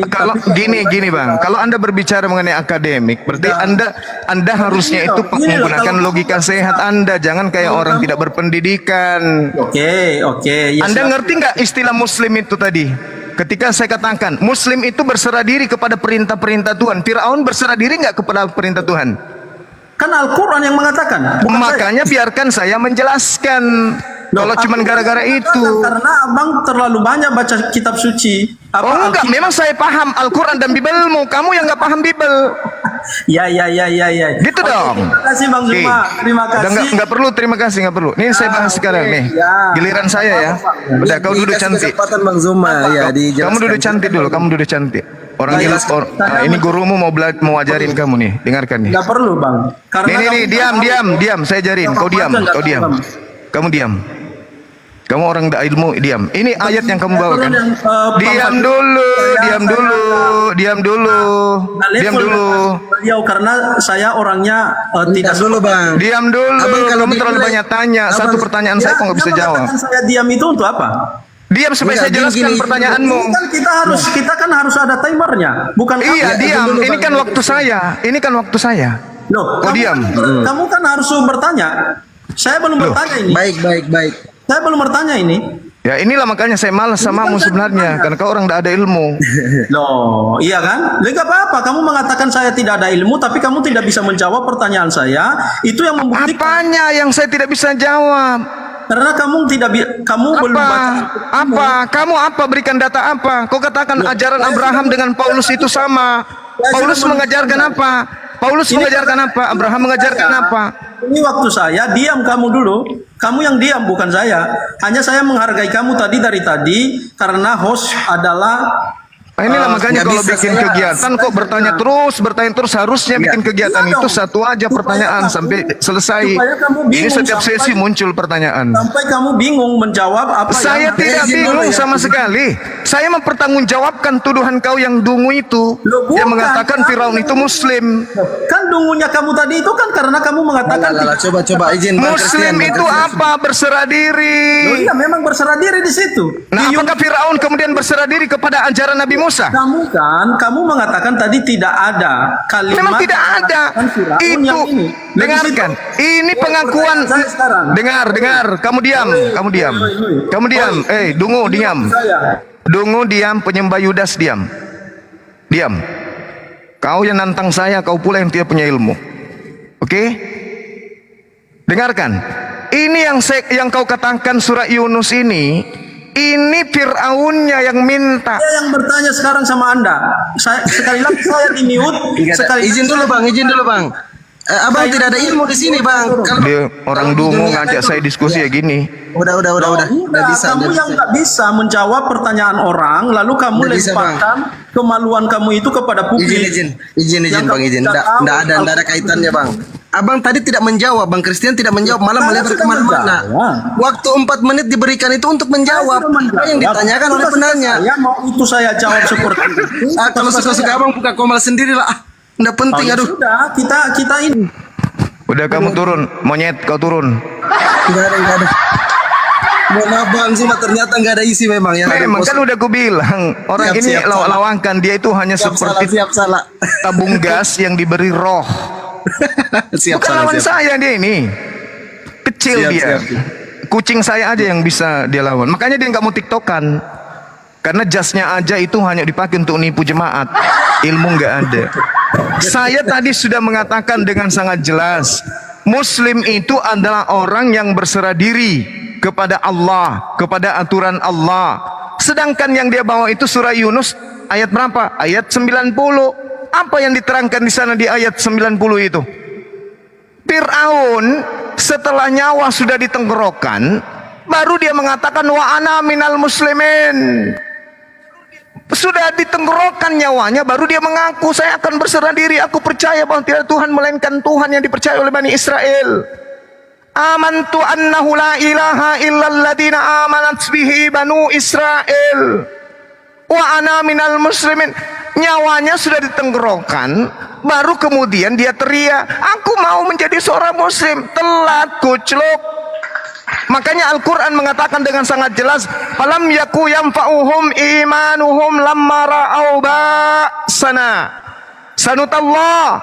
kalau gini Bang, kalau Anda berbicara mengenai akademik, berarti Anda harusnya itu menggunakan logika sehat Anda, jangan kayak orang tidak berpendidikan. Oke. Ya, Anda silakan. ngerti nggak istilah Muslim itu tadi? Ketika saya katakan Muslim itu berserah diri kepada perintah-perintah Tuhan, Firaun berserah diri nggak kepada perintah Tuhan? Kan Al-Quran yang mengatakan, bukan saya. Makanya biarkan saya menjelaskan. Kalau Loh, cuma Al-Quran gara-gara mengatakan itu. karena Abang terlalu banyak baca kitab suci. Oh enggak, memang saya paham Al-Quran dan Bibelmu. Kamu yang nggak paham Bibel. Ya. Gitu Oke, dong. Terima kasih Bang Oke. Zuma. Terima Udah kasih. nggak perlu, terima kasih nggak perlu. Nih saya bahas oke. sekarang nih. Ya. Giliran saya ya. Udah kau duduk Dikasih cantik. kesempatan Bang Zuma ya dijelaskan. Kamu duduk cantik dulu. Kamu duduk cantik. Orang jelas. Ini gurumu mau ajarin kamu nih. Dengarkan nih. Nggak perlu Bang. Karena Nih, diam. Saya ajarin. Kau diam. Kamu diam. Kamu orang tak ilmu, diam. Ini ayat yang kamu bawakan. Diam dulu. Beliau karena saya orangnya tidak dulu Bang. Diam dulu. Abang kalau Kamu terlalu dinilai- banyak tanya. Satu pertanyaan saya kok nggak bisa jawab. Saya diam itu untuk apa? Diam supaya saya Enggak, jelaskan gini. pertanyaanmu. Kan kita kan harus ada timernya, bukan kamu. Iya, diam. dulu, Ini Bang. kan waktu saya. Loh, Kau kamu diam. Kamu kan harus bertanya. Saya belum bertanya ini. Baik. Saya belum bertanya ini. Ya inilah makanya saya malas samamu sebenarnya. Karena kau orang tidak ada ilmu. Loh, iya kan? Enggak apa-apa. Kamu mengatakan saya tidak ada ilmu, tapi kamu tidak bisa menjawab pertanyaan saya. Itu yang membuktikan. Apanya yang saya tidak bisa jawab? Karena kamu belum baca. Kamu berikan data apa? Kau katakan ajaran Abraham dengan Paulus itu sama. Paulus mengajarkan apa? Abraham mengajarkan apa? Ini waktu saya diam, kamu dulu. Kamu yang diam, bukan saya. Hanya saya menghargai kamu dari tadi karena host adalah. Inilah makanya nggak kalau bisa bikin saya- kegiatan kok bertanya terus harusnya bikin kegiatan Iya itu dong. satu aja Supaya pertanyaan kamu- sampai selesai. supaya kamu Ini bingung setiap sampai- sesi muncul pertanyaan. Sampai kamu bingung menjawab apa Saya yang. tidak izin dulu bingung ya. sama sekali. Saya mempertanggungjawabkan tuduhan kau yang dungu itu. Loh, bukan. Yang mengatakan Firaun itu Muslim. Kan dungunya kamu tadi itu kan karena kamu mengatakan Coba izin Bang Muslim Christian. itu apa? Berserah Loh, diri. iya memang berserah diri di situ. Nah, apakah Firaun kemudian berserah diri kepada ajaran Nabi Musa? Kamu mengatakan tadi tidak ada kalimat. Memang tidak ada. mengatakan Firaun Itu yang ini. Dari dengarkan. situ- Ini pengakuan. Saya sekarang. Dengar. Kamu diam. Dungu diam. Saya. Dungu diam. Penyembah Yudas diam. Kau yang nantang saya, kau pula yang tidak punya ilmu. Oke? Dengarkan. Ini yang kau katakan surah Yunus ini Fir'aunnya yang minta. Saya yang bertanya sekarang sama Anda. Sekali lagi saya di mute. Izin dulu Bang. Abang tidak ada ilmu di sini Bang. Dia orang dungu ngajak saya diskusi ya gini. Udah. Nggak bisa. Kamu yang nggak bisa menjawab pertanyaan orang, lalu kamu Nggak bisa, lemparkan kemaluan kamu itu kepada publik. Izin Bang. Nggak ada kaitannya Bang. Abang tadi tidak menjawab, Bang Christian tidak menjawab, malah Saya melebar sudah kemana-mana. menjawab. Waktu 4 menit diberikan itu untuk menjawab apa yang ditanyakan oleh penanya. Ya mau itu saya jawab seperti itu. Kalau suka-suka abang buka komal sendiri lah. Nggak penting, Ya aduh. sudah, kita ini. Udah kamu turun, monyet kau turun. Nggak ada. Mohon maaf Bang Zuma, ternyata nggak ada isi memang ya. Memang kan udah gue bilang, orang Siap, ini siap, salah. lawangkan, dia itu hanya seperti siap salah. tabung gas yang diberi roh. Siap Bukan salah, lawan siap. saya dia ini. Kecil Siap, dia. siap. Kucing saya aja yang bisa dia lawan. Makanya dia nggak mau tiktokan. Karena jasnya aja itu hanya dipakai untuk nipu jemaat. Ilmu nggak ada. Saya tadi sudah mengatakan dengan sangat jelas, Muslim itu adalah orang yang berserah diri kepada Allah, kepada aturan Allah. Sedangkan yang dia bawa itu surah Yunus ayat berapa? Ayat 90. Apa yang diterangkan di sana di ayat 90 itu? Fir'aun setelah nyawa sudah ditenggorokan, baru dia mengatakan wa ana minal muslimin. Sudah ditenggorokan nyawanya, baru dia mengaku saya akan berserah diri, aku percaya bahwa tidak ada Tuhan melainkan Tuhan yang dipercaya oleh Bani Israel. Amantu annahu la ilaha illalladzina amanat bihi banu Israel wa ana minal muslimin. Nyawanya sudah ditenggorokan, baru kemudian dia teriak, aku mau menjadi seorang muslim. Telat, kucluk. Makanya Al-Quran mengatakan dengan sangat jelas, falam yaku yanfa'uhum imanuhum lamma ra'au ba'sana sanutallah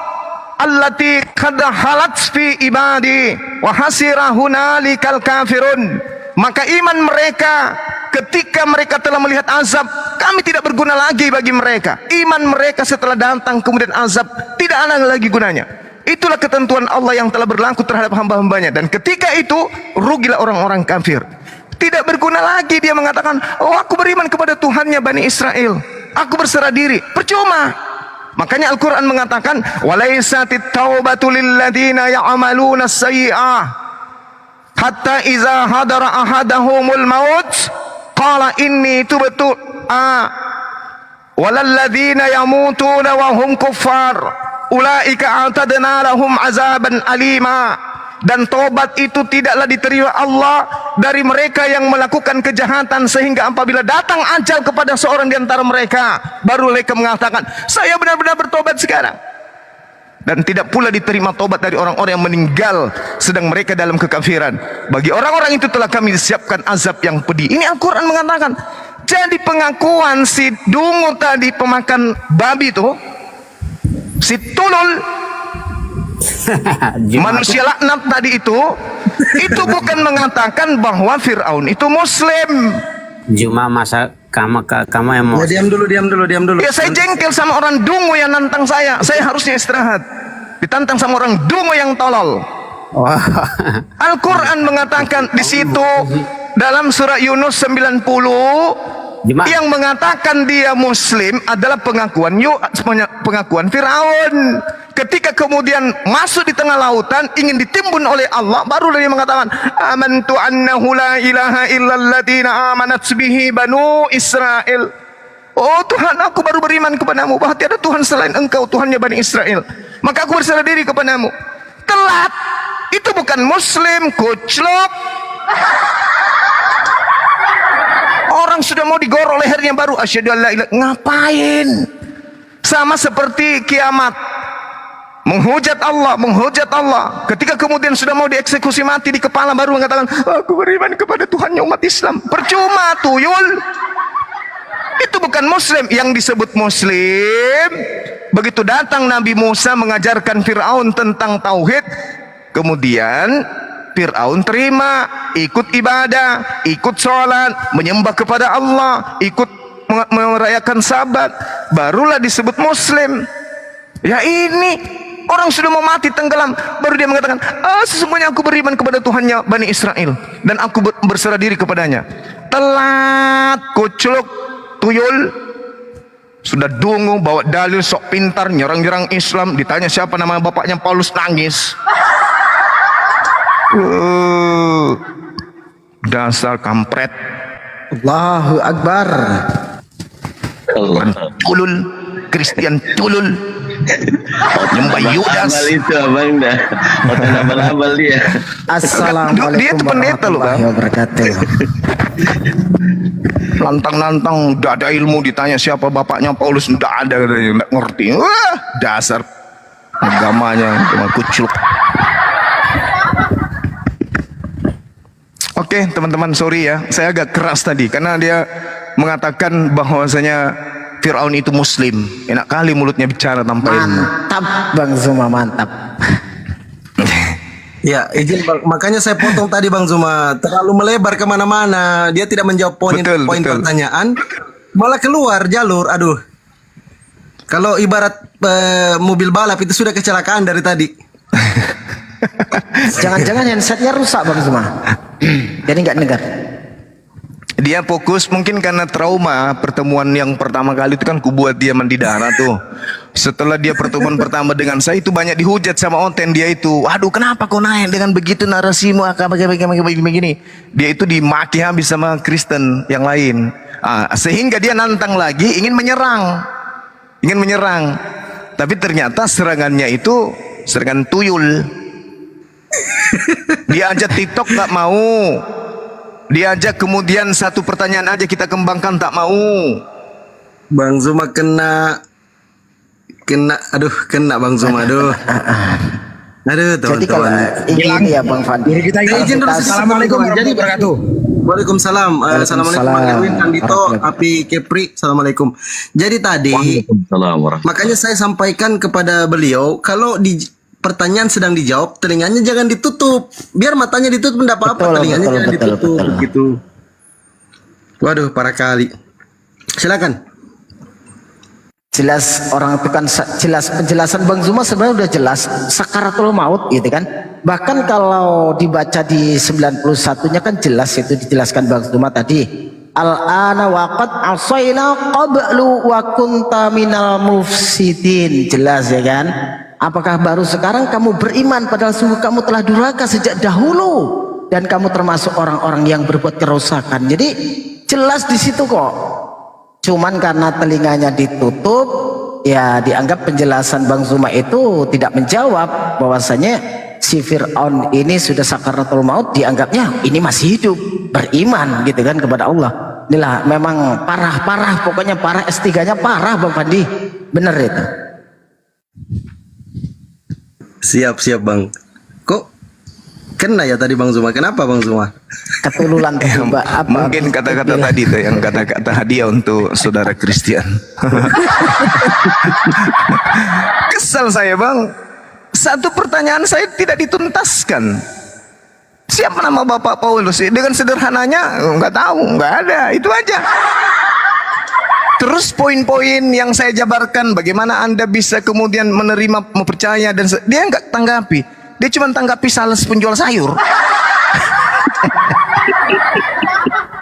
allati qad halat fi ibadi wa hasira hunalikal kafirun. Maka iman mereka ketika mereka telah melihat azab, kami tidak berguna lagi bagi mereka. Iman mereka setelah datang kemudian azab tidak ada lagi gunanya. Itulah ketentuan Allah yang telah berlaku terhadap hamba-hambanya. Dan ketika itu rugilah orang-orang kafir. Tidak berguna lagi dia mengatakan, oh aku beriman kepada Tuhannya Bani Israel, aku berserah diri. Percuma. Makanya Al-Quran mengatakan, walaisatit taubatu lilladina ya'amaluna sayyi'ah hatta iza hadara ahadahumul maut qala inni tubtu walalladzina yamutuna wa hum kuffar ulaika atadna lahum azaban alima. Dan tobat itu tidaklah diterima Allah dari mereka yang melakukan kejahatan, sehingga apabila datang ajal kepada seorang di antara mereka, baru mereka mengatakan saya benar-benar bertobat sekarang. Dan tidak pula diterima tobat dari orang-orang yang meninggal sedang mereka dalam kekafiran. Bagi orang-orang itu telah kami siapkan azab yang pedih. Ini Al-Quran mengatakan. Jadi pengakuan si dungu tadi, pemakan babi itu, si tulul, manusia laknat tadi itu bukan mengatakan bahwa Fir'aun itu Muslim. Cuma masa kamu yang mau Ya, diam dulu. Ya saya jengkel sama orang dungu yang nantang saya. Saya harusnya istirahat. Ditantang sama orang dungu yang tolol. Wah. Al-Quran mengatakan di situ dalam surah Yunus 90, Gimana? yang mengatakan dia Muslim adalah pengakuan Fir'aun. Ketika kemudian masuk di tengah lautan ingin ditimbun oleh Allah, baru dia mengatakan amantu annahu la ilaha illalladzina amanat bihi banu Israel. Oh Tuhan, aku baru beriman kepadamu bahwa tiada Tuhan selain Engkau, Tuhannya Bani Israel. Maka aku berserah diri kepadamu. Telat. Itu bukan Muslim, kuclok. Orang sudah mau digorok lehernya baru asyhadu an la ilaha. Ngapain? Sama seperti kiamat. Menghujat Allah. Ketika kemudian sudah mau dieksekusi mati di kepala, baru mengatakan aku beriman kepada Tuhannya umat Islam. Percuma, tuyul. Itu bukan Muslim. Yang disebut Muslim, begitu datang Nabi Musa mengajarkan Fir'aun tentang tauhid, kemudian Fir'aun terima, ikut ibadah, ikut sholat, menyembah kepada Allah, ikut merayakan sabat, barulah disebut Muslim. Ya ini orang sudah mau mati tenggelam, baru dia mengatakan sesungguhnya aku beriman kepada Tuhannya Bani Israel dan aku berserah diri kepadanya. Telat, kucluk, tuyul. Sudah dungu, bawa dalil sok pintar, nyerang-nyerang Islam. Ditanya siapa nama bapaknya, Paulus, nangis. Dasar kampret. Allahu Akbar. Tulul, Kristen tulul. Nyembah Yudas. Abal itu abang dah. Otak abal-abal dia. Assalamualaikum Dia itu pendeta loh, Bang. warahmatullahi wabarakatuh. Lantang-lantang, tidak ada ilmu. Ditanya siapa bapaknya Paulus, tidak ada, tidak ngerti. Wah, dasar agamanya cuma kucluk. Oke, teman-teman, sorry ya, saya agak keras tadi karena dia mengatakan bahwasanya Firaun itu Muslim. Enak kali mulutnya bicara tanpa ilmu. Mantap Bang Zuma, mantap. Ya, izin Bang. Makanya saya potong tadi Bang Zuma. Terlalu melebar kemana-mana. Dia tidak menjawab poin Betul. pertanyaan. Malah keluar jalur. Aduh. Kalau ibarat mobil balap itu sudah kecelakaan dari tadi. Jangan-jangan handsetnya rusak Bang Zuma. Jadi nggak dengar. Dia fokus mungkin karena trauma pertemuan yang pertama kali itu kan kubuat dia mandi darah tuh. Setelah dia pertemuan pertama dengan saya itu banyak dihujat sama Oten dia itu. Waduh, kenapa kau naik dengan begitu narasimu begini. Dia itu dimaki habis sama Kristen yang lain. Sehingga dia nantang lagi ingin menyerang. Tapi ternyata serangannya itu serangan tuyul. Dia ajak TikTok tak mau. Diajak kemudian satu pertanyaan aja kita kembangkan tak mau. Bang Zuma kena Bang Zuma, aduh. Aduh, Jadi kalau teman-teman. ini ya Bang Fadli. Izin dulu. Assalamualaikum warahmatullahi wabarakatuh. Waalaikumsalam. Assalamualaikum Bang Erwin, Kang Dito, Api Kepri. Assalamualaikum. Jadi tadi makanya saya sampaikan kepada beliau kalau di pertanyaan sedang dijawab, telinganya jangan ditutup. Biar matanya ditutup enggak apa-apa, telinganya jangan ditutup gitu. Waduh, parah kali. Silakan. Jelas orang itu kan jelas penjelasan Bang Zuma sebenarnya udah jelas sakaratul maut gitu kan. Bahkan kalau dibaca di 91-nya kan jelas itu dijelaskan Bang Zuma tadi. Al-ana waqad asaina qablu wa kunta minal mufsidin. Jelas ya kan? Apakah baru sekarang kamu beriman padahal sungguh kamu telah durhaka sejak dahulu dan kamu termasuk orang-orang yang berbuat kerusakan. Jadi jelas di situ kok. Cuman karena telinganya ditutup, ya dianggap penjelasan Bang Zuma itu tidak menjawab bahwasanya si Fir'aun ini sudah sakaratul maut, dianggapnya ini masih hidup, beriman gitu kan kepada Allah. Inilah memang parah, pokoknya parah, S3-nya parah Bang Fandi. Bener itu. Siap Bang. Kok kena ya tadi Bang Zuma? Kenapa Bang Zuma? Ketululan apa? Mungkin kata-kata tadi tuh yang kata-kata hadiah untuk saudara Christian. Kesal saya Bang. Satu pertanyaan saya tidak dituntaskan. Siapa nama Bapak Paulus? Dengan sederhananya nggak tahu, nggak ada, itu aja. Terus poin-poin yang saya jabarkan, bagaimana Anda bisa kemudian menerima, mempercaya dan dia nggak tanggapi. Dia cuma tanggapi sales penjual sayur.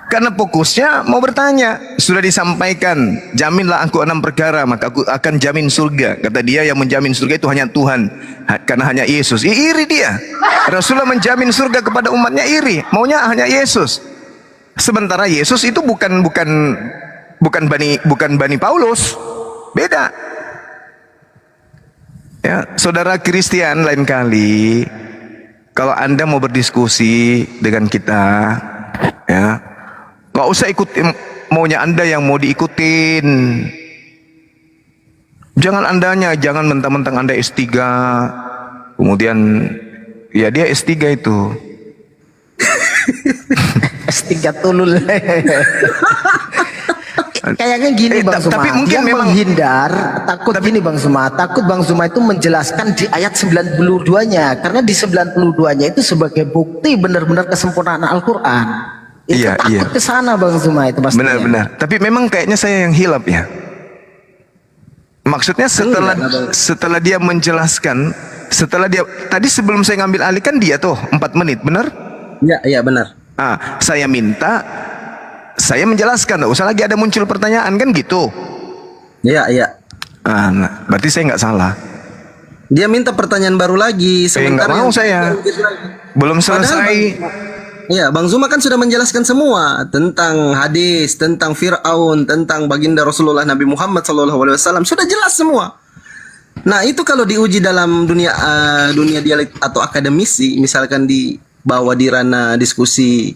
Karena fokusnya mau bertanya. Sudah disampaikan, jaminlah aku 6 perkara maka aku akan jamin surga. Kata dia, yang menjamin surga itu hanya Tuhan, karena hanya Yesus. Iri dia. Rasulullah menjamin surga kepada umatnya, iri, maunya hanya Yesus. Sementara Yesus itu bukan Bani Paulus, beda. Ya, saudara Christian, lain kali kalau Anda mau berdiskusi dengan kita, ya, nggak usah ikut maunya Anda yang mau diikutin. Jangan mentang-mentang Anda S3, kemudian ya dia S3 itu. S3 tulul. Kayaknya gini Bang Zuma, tapi mungkin dia memang menghindar, takut gini Bang Zuma, takut Bang Zuma itu menjelaskan di ayat 92-nya, karena di 92-nya itu sebagai bukti benar-benar kesempurnaan Al-Quran. Itu takut ke sana Bang Zuma itu pastinya. Benar-benar. Tapi memang kayaknya saya yang hilap ya. Maksudnya setelah dia menjelaskan, setelah dia tadi sebelum saya ngambil alih kan dia tuh 4 menit, benar? Iya benar. Saya minta, saya menjelaskan, nggak usah lagi ada muncul pertanyaan kan gitu. Iya. Nah, berarti saya nggak salah. Dia minta pertanyaan baru lagi. Nggak mau saya. Belum selesai. Iya, Bang Zuma kan sudah menjelaskan semua tentang hadis, tentang Fir'aun, tentang baginda Rasulullah Nabi Muhammad SAW. Sudah jelas semua. Nah, itu kalau diuji dalam dunia dialek atau akademisi, misalkan dibawa di ranah diskusi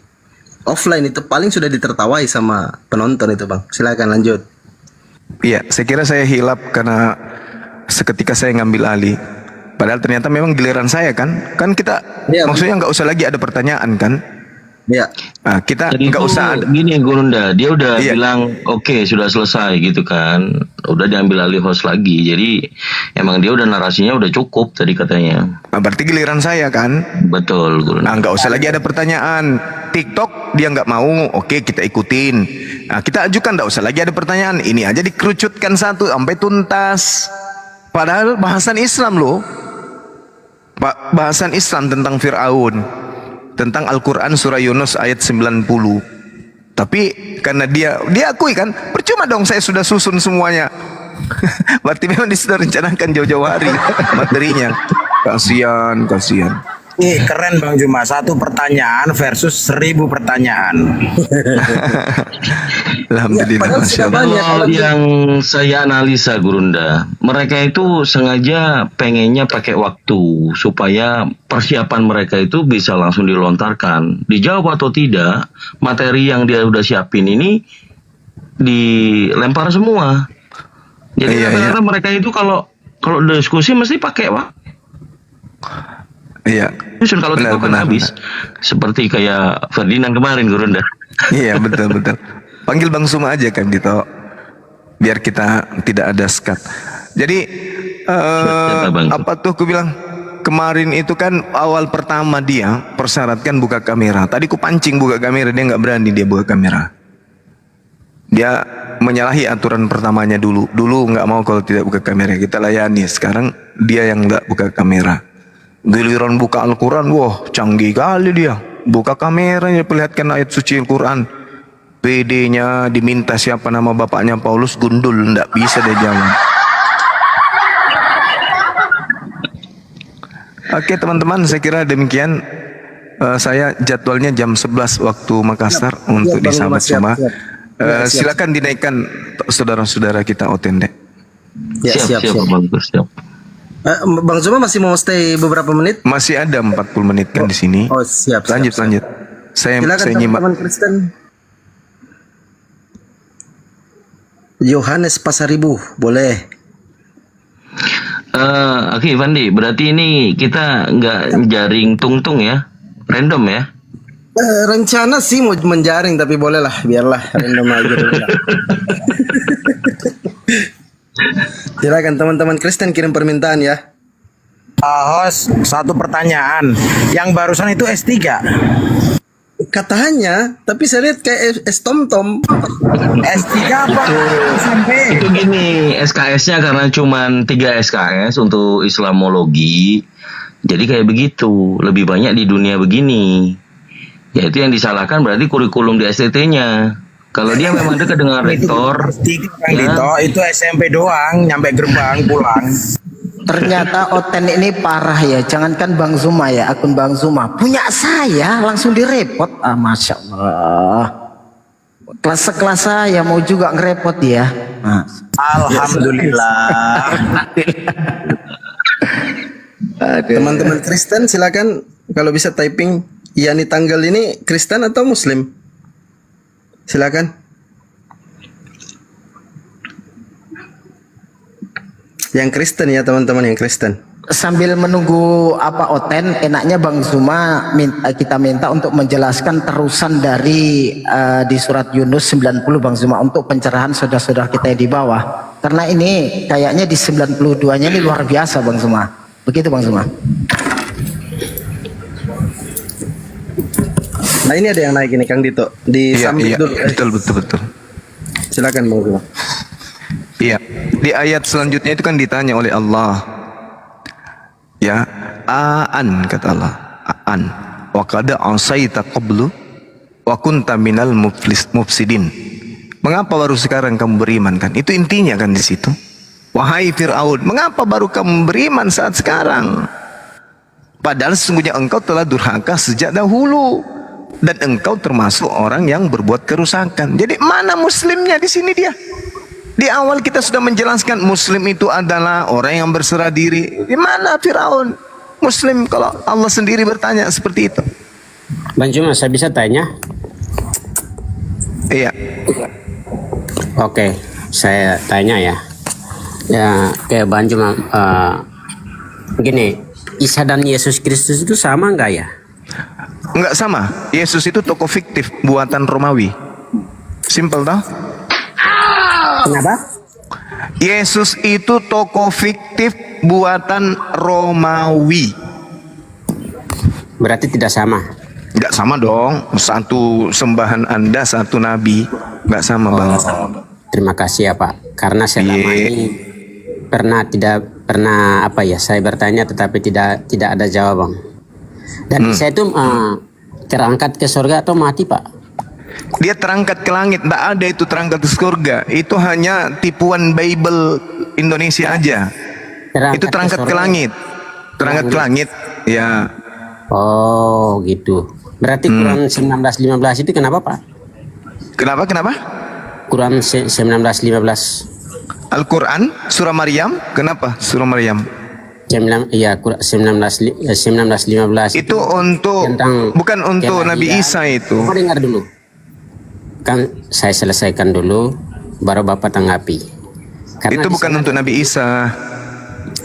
offline, itu paling sudah ditertawai sama penonton itu Bang. Silakan lanjut. Iya, saya kira saya hilap karena seketika saya ngambil alih. Padahal ternyata memang giliran saya kan kita maksudnya nggak usah lagi ada pertanyaan kan. Ya. Nah, kita Jadi nggak itu usah ada. gini Gurunda, dia udah Iya. bilang oke sudah selesai gitu kan, udah diambil alih host lagi. Jadi emang dia udah narasinya udah cukup tadi katanya. Nah, berarti giliran saya kan. Betul Gurunda. Nah, nggak usah lagi ada pertanyaan. TikTok dia nggak mau, oke kita ikutin. Nah, kita ajukan, nggak usah lagi ada pertanyaan. Ini aja dikerucutkan satu sampai tuntas. Padahal bahasan Islam loh. Bahasan Islam tentang Fir'aun, tentang Al-Quran surah Yunus ayat 90. Tapi karena dia akui kan, percuma dong saya sudah susun semuanya. Berarti memang dia sudah rencanakan jauh-jauh hari materinya. Kasihan. Ih, keren Bang Juma, 1 pertanyaan versus 1000 pertanyaan. Alhamdulillah, padahal Masya sudah Allah. banyak. Kalau yang saya analisa Gurunda, mereka itu sengaja pengennya pakai waktu supaya persiapan mereka itu bisa langsung dilontarkan. Dijawab atau tidak, materi yang dia udah siapin ini dilempar semua. Jadi Iya, rata-rata mereka itu kalau diskusi mesti pakai waktu. Iya. Justru kalau itu kan habis. Seperti kayak Ferdinand kemarin Gurunda. Iya, betul. Panggil Bang Suma aja kan Dito. Biar kita tidak ada skat. Jadi Siapa, Bang? apa tuh aku bilang? Kemarin itu kan awal pertama dia persyaratkan buka kamera. Tadi ku pancing buka kamera, dia nggak berani dia buka kamera. Dia menyalahi aturan pertamanya dulu. Dulu nggak mau kalau tidak buka kamera, kita layani. Sekarang dia yang nggak buka kamera. Giliran buka Al-Quran, wah canggih kali dia. Buka kamera, dia perlihatkan ayat suci Al-Quran. PD-nya diminta siapa nama bapaknya Paulus, gundul, nggak bisa dia jawab. Oke teman-teman, saya kira demikian. Saya jadwalnya jam 11 waktu Makassar untuk di Bang Sahabat Siap, Suma. siap. Siap. Silakan dinaikkan saudara-saudara kita otende. Ya, siap. Bang Gus, siap. Bang Zuma masih mau stay beberapa menit? Masih ada 40 menit kan di sini. Oh, siap. Lanjut. Saya Silakan nyimak. teman-teman Kristen. Yohanes Pasaribu, boleh. Oke Fandi, berarti ini kita nggak jaring tungtung ya, random ya. Rencana sih mau menjaring, tapi bolehlah, biarlah random aja dulu lah. Silakan teman-teman Kristen kirim permintaan ya. Host, 1 pertanyaan. Yang barusan itu S3. Katanya, tapi saya lihat kayak es tom-tom. S3 apa? SMP. Itu gini, SKS-nya karena cuman 3 SKS untuk Islamologi, jadi kayak begitu. Lebih banyak di dunia begini. Yaitu yang disalahkan berarti kurikulum di STT-nya. Kalau dia memang dekat dengan rektor, S3 Kang Dito, itu SMP doang, nyampe gerbang pulang. Ternyata Oten ini parah ya. Jangankan Bang Zuma ya, akun Bang Zuma punya saya langsung direpot. Masya Allah. Kelas saya mau juga ngerepot ya. Alhamdulillah. Teman-teman Kristen silakan kalau bisa typing Yani tanggal ini Kristen atau Muslim? Silakan. Yang Kristen ya teman-teman, yang Kristen. Sambil menunggu apa Oten, enaknya Bang Zuma kita minta untuk menjelaskan terusan dari di surat Yunus 90 Bang Zuma untuk pencerahan saudara-saudara kita yang di bawah. Karena ini kayaknya di 92-nya ini luar biasa Bang Zuma. Begitu Bang Zuma. Nah ini ada yang naik ini Kang Dito. Disambut dulu. Betul. Silakan Bang Zuma. Iya, di ayat selanjutnya itu kan ditanya oleh Allah. Ya, aan kata Allah. Aan. Wa qad asaita qablu wa kunta minal mufsidin. Mengapa baru sekarang kamu beriman kan? Itu intinya kan di situ. Wahai Fir'aun, mengapa baru kamu beriman saat sekarang? Padahal sesungguhnya engkau telah durhaka sejak dahulu dan engkau termasuk orang yang berbuat kerusakan. Jadi mana muslimnya di sini dia? Di awal kita sudah menjelaskan Muslim itu adalah orang yang berserah diri. Di mana Firaun? Muslim kalau Allah sendiri bertanya seperti itu. Bang Juma, saya bisa tanya? Iya. Oke, saya tanya ya. Ya, kayak Bang Juma, gini, Isa dan Yesus Kristus itu sama enggak ya? Enggak sama. Yesus itu tokoh fiktif buatan Romawi. Simpel tau? Kenapa? Yesus itu tokoh fiktif buatan Romawi. Berarti tidak sama. Enggak sama dong. Satu sembahan Anda, satu nabi. Enggak sama banget. Terima kasih ya Pak. Karena selama Iya. ini tidak pernah apa ya, saya bertanya tetapi tidak ada jawaban. Dan saya itu terangkat ke surga atau mati Pak? Dia terangkat ke langit. Enggak ada itu terangkat ke surga. Itu hanya tipuan Bible Indonesia aja. Itu terangkat ke surga. langit. Terangkat ke langit. Ya. Oh gitu. Berarti Quran 1915 itu kenapa Pak? Kenapa? Quran 1915. Al-Quran, surah Maryam. Kenapa surah Maryam? Iya, 1915 Itu untuk, tentang bukan untuk kelahiran. Nabi Isa itu. Bapak dengar dulu. Kan saya selesaikan dulu, baru Bapak tanggapi. Karena Itu di bukan sana- untuk Nabi Isa.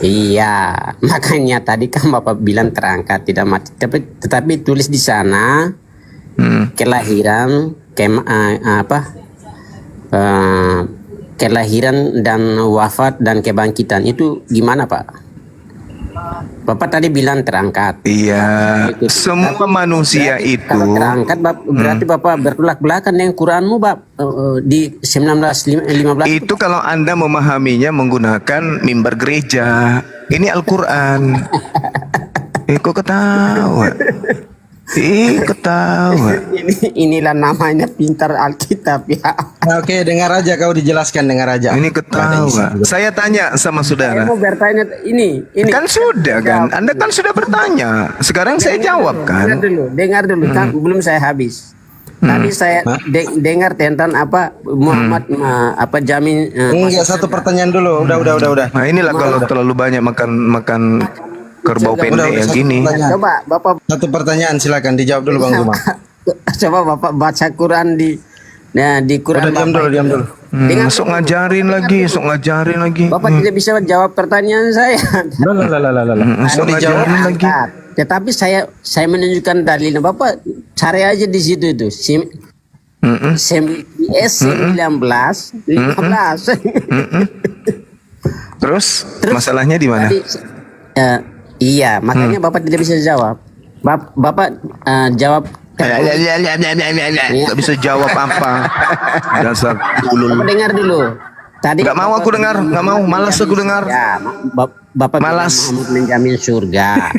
Iya, makanya tadi kan Bapak bilang terangkat tidak mati. Tetapi tulis di sana kelahiran, kelahiran dan wafat dan kebangkitan itu gimana Pak? Bapak tadi bilang terangkat. Iya, semua manusia itu. Kalau terangkat berarti Bapak bertolak belakang dengan Quranmu di 1915 Itu kalau Anda memahaminya menggunakan mimbar gereja. Ini Al-Quran. Kok ketawa? Ketawa. Inilah namanya pintar Alkitab ya. Nah, oke, dengar aja kau dijelaskan, dengar aja. Ini ketawa. Saya tanya sama Saya saudara. mau bertanya ini. Kan sudah kan? Anda kan sudah bertanya. Sekarang saya jawab kan? Dengar dulu kan belum saya habis. Tadi saya dengar tentang apa Muhammad jamin Enggak, satu pertanyaan dulu. Udah. Nah inilah kalau terlalu banyak makan kerbau pendek yang gini. Coba Bapak Satu pertanyaan, silakan dijawab dulu Bang Zuma. coba Bapak baca Quran di Quran. Udah, diam dulu. Dengar Sok ngajarin lagi. Bapak tidak bisa jawab pertanyaan saya. Sok ngajarin lagi. Tetapi saya menunjukkan dalilnya. Bapak cari aja di situ itu. S19 15. Terus masalahnya di mana? Iya, makanya Bapak tidak bisa jawab. Bapak jawab. Gak bisa jawab apa. Dasar ulul. Bapak dengar dulu. Tadi Gak mau aku dengar, gak mau, malas aku dengar. Ya, Bapak bilang Malas. Muhammad menjamin surga.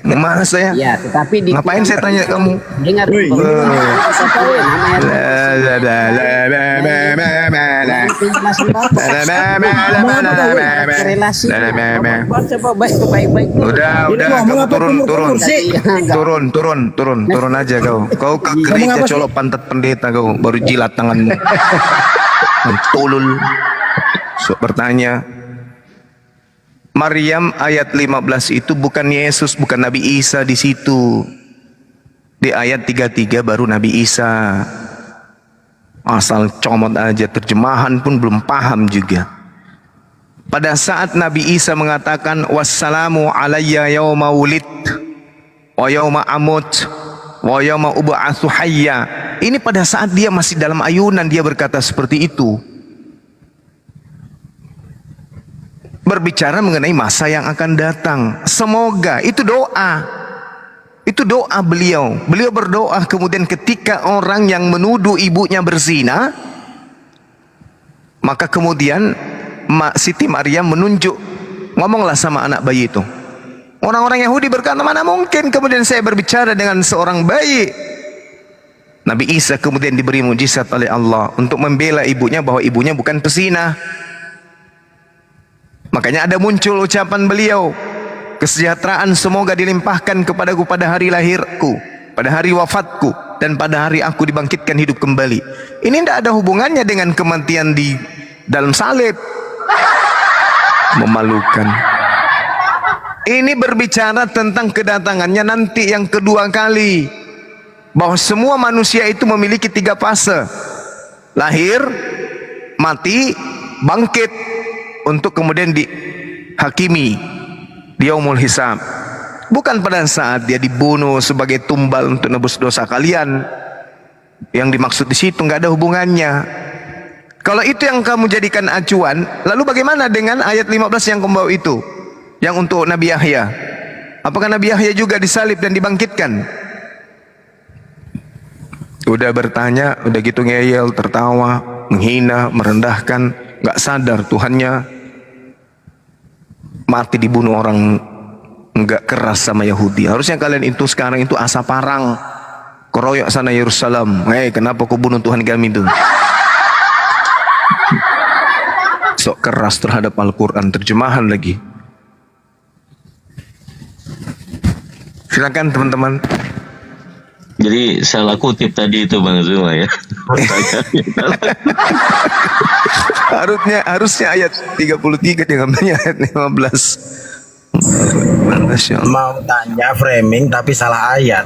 Malas saya. Ya, tetapi di Ngapain saya tanya kamu? dengar dulu. Saya tahu ya, namanya penjelasan Bapak. Relasi. Coba baik-baik. Udah, kamu turun aja kau. Kau ke gereja colok pantat pendeta kau, baru jilat tanganmu. Tulul. So, bertanya. Maryam ayat 15 itu bukan Yesus, bukan Nabi Isa di situ. Di ayat 33 baru Nabi Isa. Asal comot aja, terjemahan pun belum paham juga. Pada saat Nabi Isa mengatakan wassalamu alayya yauma wulid wa yauma amut wa yauma ub'atsu hayya. Ini pada saat dia masih dalam ayunan dia berkata seperti itu. Berbicara mengenai masa yang akan datang. Semoga itu doa. Itu doa beliau. Beliau berdoa kemudian ketika orang yang menuduh ibunya berzina, maka kemudian Siti Maryam menunjuk, ngomonglah sama anak bayi itu. Orang-orang Yahudi berkata, mana mungkin kemudian saya berbicara dengan seorang bayi. Nabi Isa kemudian diberi mujizat oleh Allah untuk membela ibunya bahwa ibunya bukan pezina. Makanya ada muncul ucapan beliau, kesejahteraan semoga dilimpahkan kepadaku pada hari lahirku, pada hari wafatku, dan pada hari aku dibangkitkan hidup kembali. Ini tidak ada hubungannya dengan kematian di dalam salib. Memalukan. Ini berbicara tentang kedatangannya nanti yang kedua kali. Bahwa semua manusia itu memiliki 3 fase. Lahir, mati, bangkit. Untuk kemudian dihakimi di yaumul hisab. Bukan pada saat dia dibunuh sebagai tumbal untuk nebus dosa kalian. Yang dimaksud di situ nggak ada hubungannya. Kalau itu yang kamu jadikan acuan, lalu bagaimana dengan ayat 15 yang kamu bawa itu? Yang untuk Nabi Yahya. Apakah Nabi Yahya juga disalib dan dibangkitkan? Udah bertanya, udah gitu ngeyel, tertawa, menghina, merendahkan, nggak sadar Tuhannya mati dibunuh orang nggak keras sama Yahudi. Harusnya kalian itu sekarang itu asa parang, keroyok sana Yerusalem. Kenapa kau bunuh Tuhan kami itu? Sok keras terhadap Al-Quran, terjemahan lagi. Silakan teman-teman. Jadi salah kutip tadi itu Bang Zuma ya. harusnya ayat 33 dia ngambilnya ayat 15. Masya Allah. Mau tanya framing tapi salah ayat.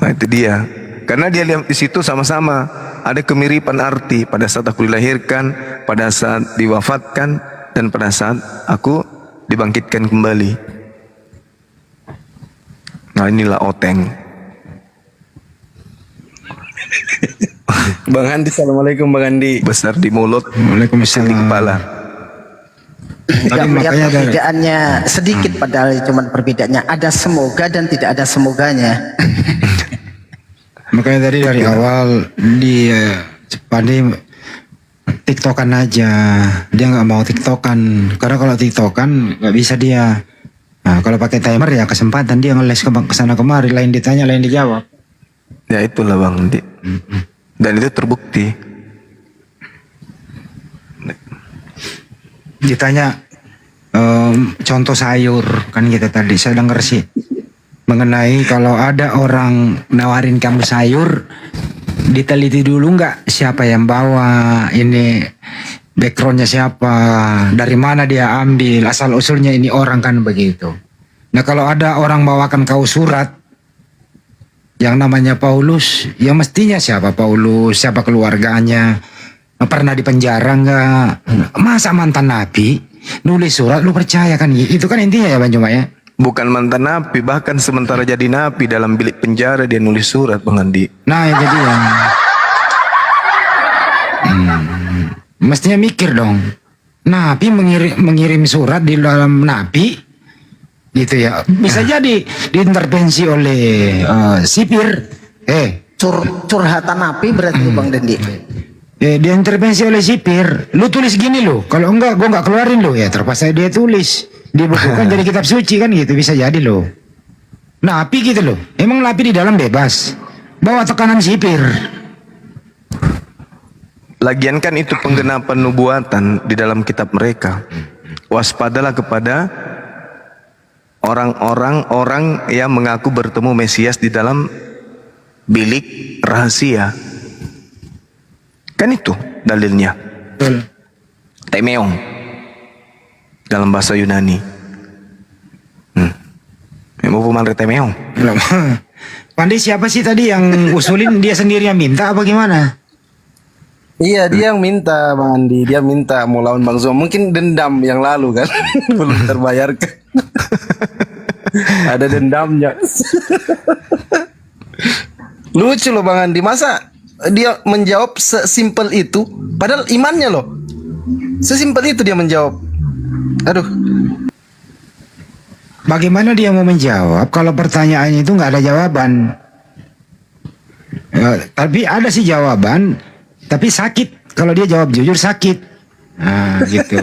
Nah itu dia. Karena dia lihat di situ sama-sama ada kemiripan arti pada saat aku dilahirkan, pada saat diwafatkan, dan pada saat aku dibangkitkan kembali. Nah inilah oteng. Bang Andi, assalamualaikum Bang Andi. Besar di mulut, Waalaikumsalam. di kepala. Tidak melihat makanya ada- perbedaannya sedikit, padahal cuma perbedaannya ada semoga dan tidak ada semoganya. Makanya tadi dari awal dia pandai tiktokan aja, dia nggak mau tiktokan karena kalau tiktokan nggak bisa dia. Nah, kalau pakai timer ya kesempatan dia ngeles ke sana kemari, lain ditanya lain dijawab. Ya itulah Bang Di. Dan itu terbukti. Ditanya contoh sayur kan gitu tadi saya dengar sih mengenai kalau ada orang nawarin kamu sayur, diteliti dulu nggak siapa yang bawa ini, backgroundnya siapa, dari mana dia ambil, asal usulnya ini orang kan begitu. Nah kalau ada orang bawakan kau surat yang namanya Paulus, ya mestinya siapa Paulus, siapa keluarganya, pernah di penjara nggak, masa mantan nabi nulis surat lu percaya kan? Itu kan intinya ya Bang Juma ya. Bukan mantan napi, bahkan sementara jadi napi dalam bilik penjara dia nulis surat Bang Andi. Nah itu dia. Mestinya mikir dong. Nabi mengirim surat di dalam nabi, gitu ya. Bisa jadi diintervensi oleh sipir. Curhatan api berarti Bang Dendi. Diintervensi oleh sipir. Lu tulis gini lo. Kalau enggak, gua nggak keluarin lo ya. Terpaksa dia tulis. Dibukukan jadi kitab suci kan gitu, bisa jadi lo. Napi gitu loh. Emang napi di dalam bebas. Bawa tekanan sipir. Lagian kan itu penggenapan nubuatan di dalam kitab mereka. Waspadalah kepada orang-orang yang mengaku bertemu Mesias di dalam bilik rahasia. Kan itu dalilnya. Betul. Temeong dalam bahasa Yunani. Mau pemanri temeong. Belum. Pandai siapa sih tadi yang usulin, dia sendiri yang minta apa gimana? Iya, dia yang minta Bang Andi, dia minta mau lawan Bang Zuma. Mungkin dendam yang lalu kan belum terbayarkan. Ada dendamnya. Lucu loh Bang Andi, masa dia menjawab sesimpel itu padahal imannya loh. Sesimpel itu dia menjawab. Aduh. Bagaimana dia mau menjawab kalau pertanyaannya itu nggak ada jawaban? Tapi ada sih jawaban, tapi sakit. Kalau dia jawab jujur sakit. Nah gitu.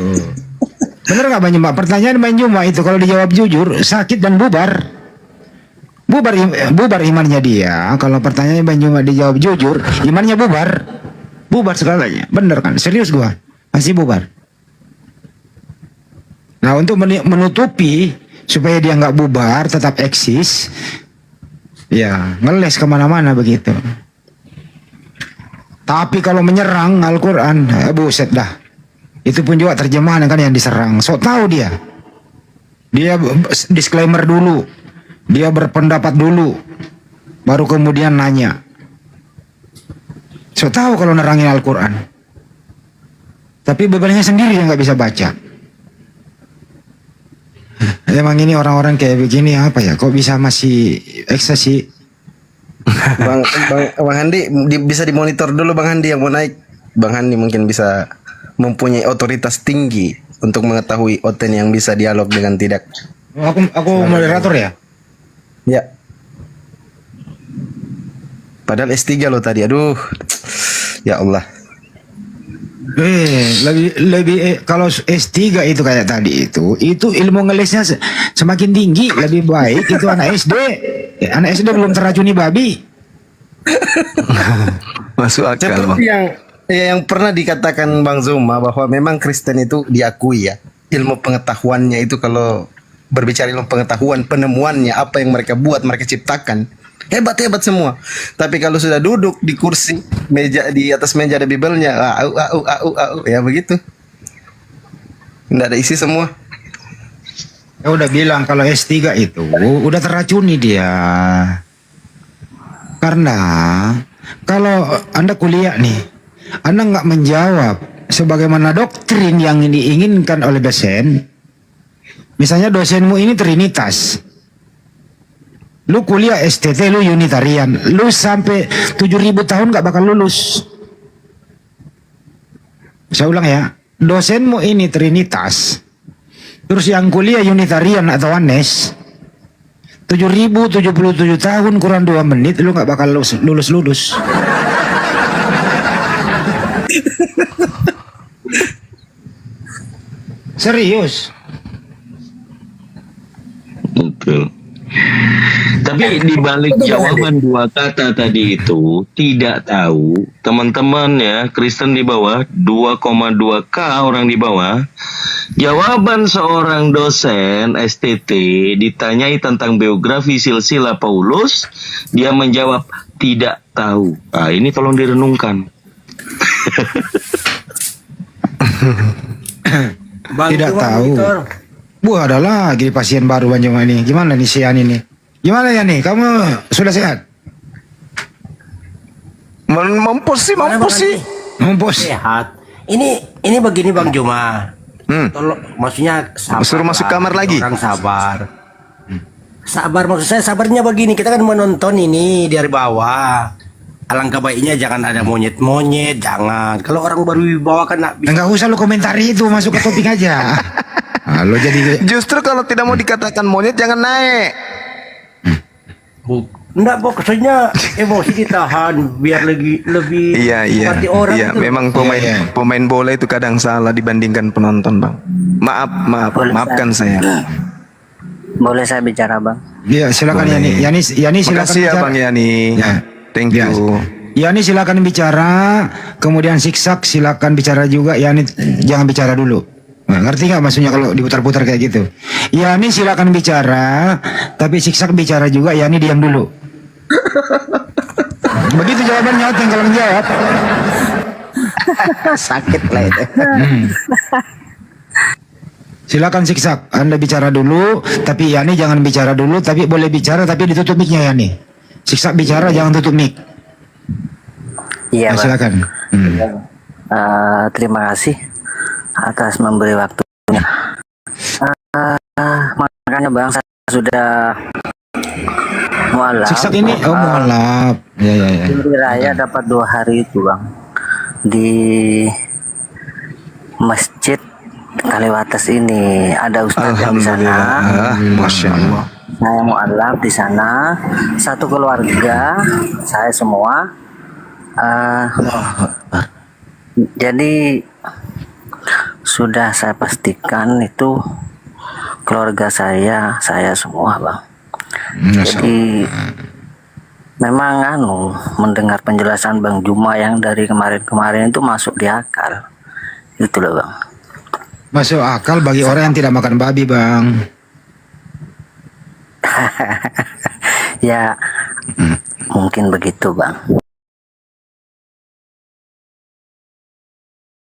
Bener nggak Bang Juma? Pertanyaan Bang Juma itu kalau dijawab jujur sakit dan bubar. Bubar imannya dia. Kalau pertanyaannya Bang Juma dijawab jujur, imannya bubar. Bubar segalanya. Bener kan? Serius gua. Masih bubar. Nah untuk menutupi supaya dia nggak bubar, tetap eksis, ya ngeles kemana-mana begitu. Tapi kalau menyerang Al-Quran, buset dah. Itu pun juga terjemahan kan yang diserang. So tahu dia. Dia disclaimer dulu. Dia berpendapat dulu. Baru kemudian nanya. So tahu kalau nerangin Al-Quran. Tapi bebannya sendiri yang nggak bisa baca. Emang ini orang-orang kayak begini apa ya? Kok bisa masih ekstasi? Bang Handi bisa dimonitor dulu Bang Handi yang mau naik. Bang Handi mungkin bisa mempunyai otoritas tinggi untuk mengetahui Oten yang bisa dialog dengan tidak. Aku moderator ya? Ya. Padahal S3 lo tadi. Aduh. Ya Allah. Lebih kalau S3 itu kayak tadi itu ilmu ngelesnya semakin tinggi, lebih baik itu anak SD. Anak SD belum teracuni babi. Masuk akal, Bang. Seperti yang pernah dikatakan Bang Zuma bahwa memang Kristen itu diakui ya. Ilmu pengetahuannya itu kalau berbicara ilmu pengetahuan, penemuannya, apa yang mereka buat, mereka ciptakan, hebat-hebat semua. Tapi kalau sudah duduk di kursi, meja di atas meja ada Bibelnya, ya begitu. Nggak ada isi semua. Ya udah bilang kalau S3 itu udah teracuni dia. Karena kalau Anda kuliah nih, Anda nggak menjawab sebagaimana doktrin yang diinginkan oleh dosen. Misalnya dosenmu ini Trinitas. Lu kuliah STT, lu Unitarian, lu sampai 7.000 tahun gak bakal lulus. Saya ulang ya, dosenmu ini Trinitas, terus yang kuliah Unitarian atau Anes, 7.077 tahun kurang 2 menit, lu gak bakal lulus. Serius. Betul. Tapi di balik jawaban 2 kata tadi itu tidak tahu, teman-teman ya, Kristen di bawah 2,2K orang di bawah. Jawaban seorang dosen STT ditanyai tentang biografi silsilah Paulus, dia menjawab tidak tahu. Ah, ini tolong direnungkan. Tidak tahu. Wah, ada lagi pasien baru Banjuma ini. Gimana nih si Ani nih? Gimana ya nih? Kamu sudah sehat? Mampus sih. Mampus. Sehat. Ini begini Bang Juma. Tolong, maksudnya sabar. Suruh masuk kamar lagi. Orang sabar. Sabar maksud saya, sabarnya begini, kita kan menonton ini dari bawah. Alangkah baiknya jangan ada monyet-monyet, jangan. Kalau orang baru bawa kan Enggak usah lu komentari itu, masuk ke topik aja. Nah, lo jadi Justru kalau tidak mau dikatakan monyet jangan naik. enggak, maksudnya emosi ditahan biar lebih Iya. seperti orang Iya, gitu. memang pemain bola itu kadang salah dibandingkan penonton, Bang. Maafkan saya. Boleh saya bicara, Bang? Iya, silakan Boleh. Yani silakan Makasih ya, bicara. Bang Yani. Ya. Thank you. Yani silakan bicara, kemudian Siksak silakan bicara juga. Yani jangan bicara dulu. Nah, ngerti nggak maksudnya kalau diputar-putar kayak gitu? Yani silakan bicara, tapi Siksak bicara juga. Yani diam dulu. Begitu jawabannya, tinggal menjawab. Sakit lah itu. Silakan Siksak, Anda bicara dulu, tapi Yani jangan bicara dulu, tapi boleh bicara tapi ditutup mic-nya Yani. Siksak bicara jangan tutup mic. Iya, Nah, Bang. silakan. Terima kasih atas memberi waktunya. Makanya Bang, saya sudah mualaf. Siksak ini mualaf. Ya. Hari raya dapat 2 hari itu Bang, di masjid Kaliwates ini ada ustaz yang di sana. Masya Allah. Saya mualaf di sana, satu keluarga, saya semua. Jadi sudah saya pastikan itu keluarga saya semua Bang. Jadi memang mendengar penjelasan Bang Juma yang dari kemarin-kemarin itu masuk di akal. Itu loh Bang. Masuk akal bagi orang yang tidak makan babi, Bang. Ya mungkin begitu Bang.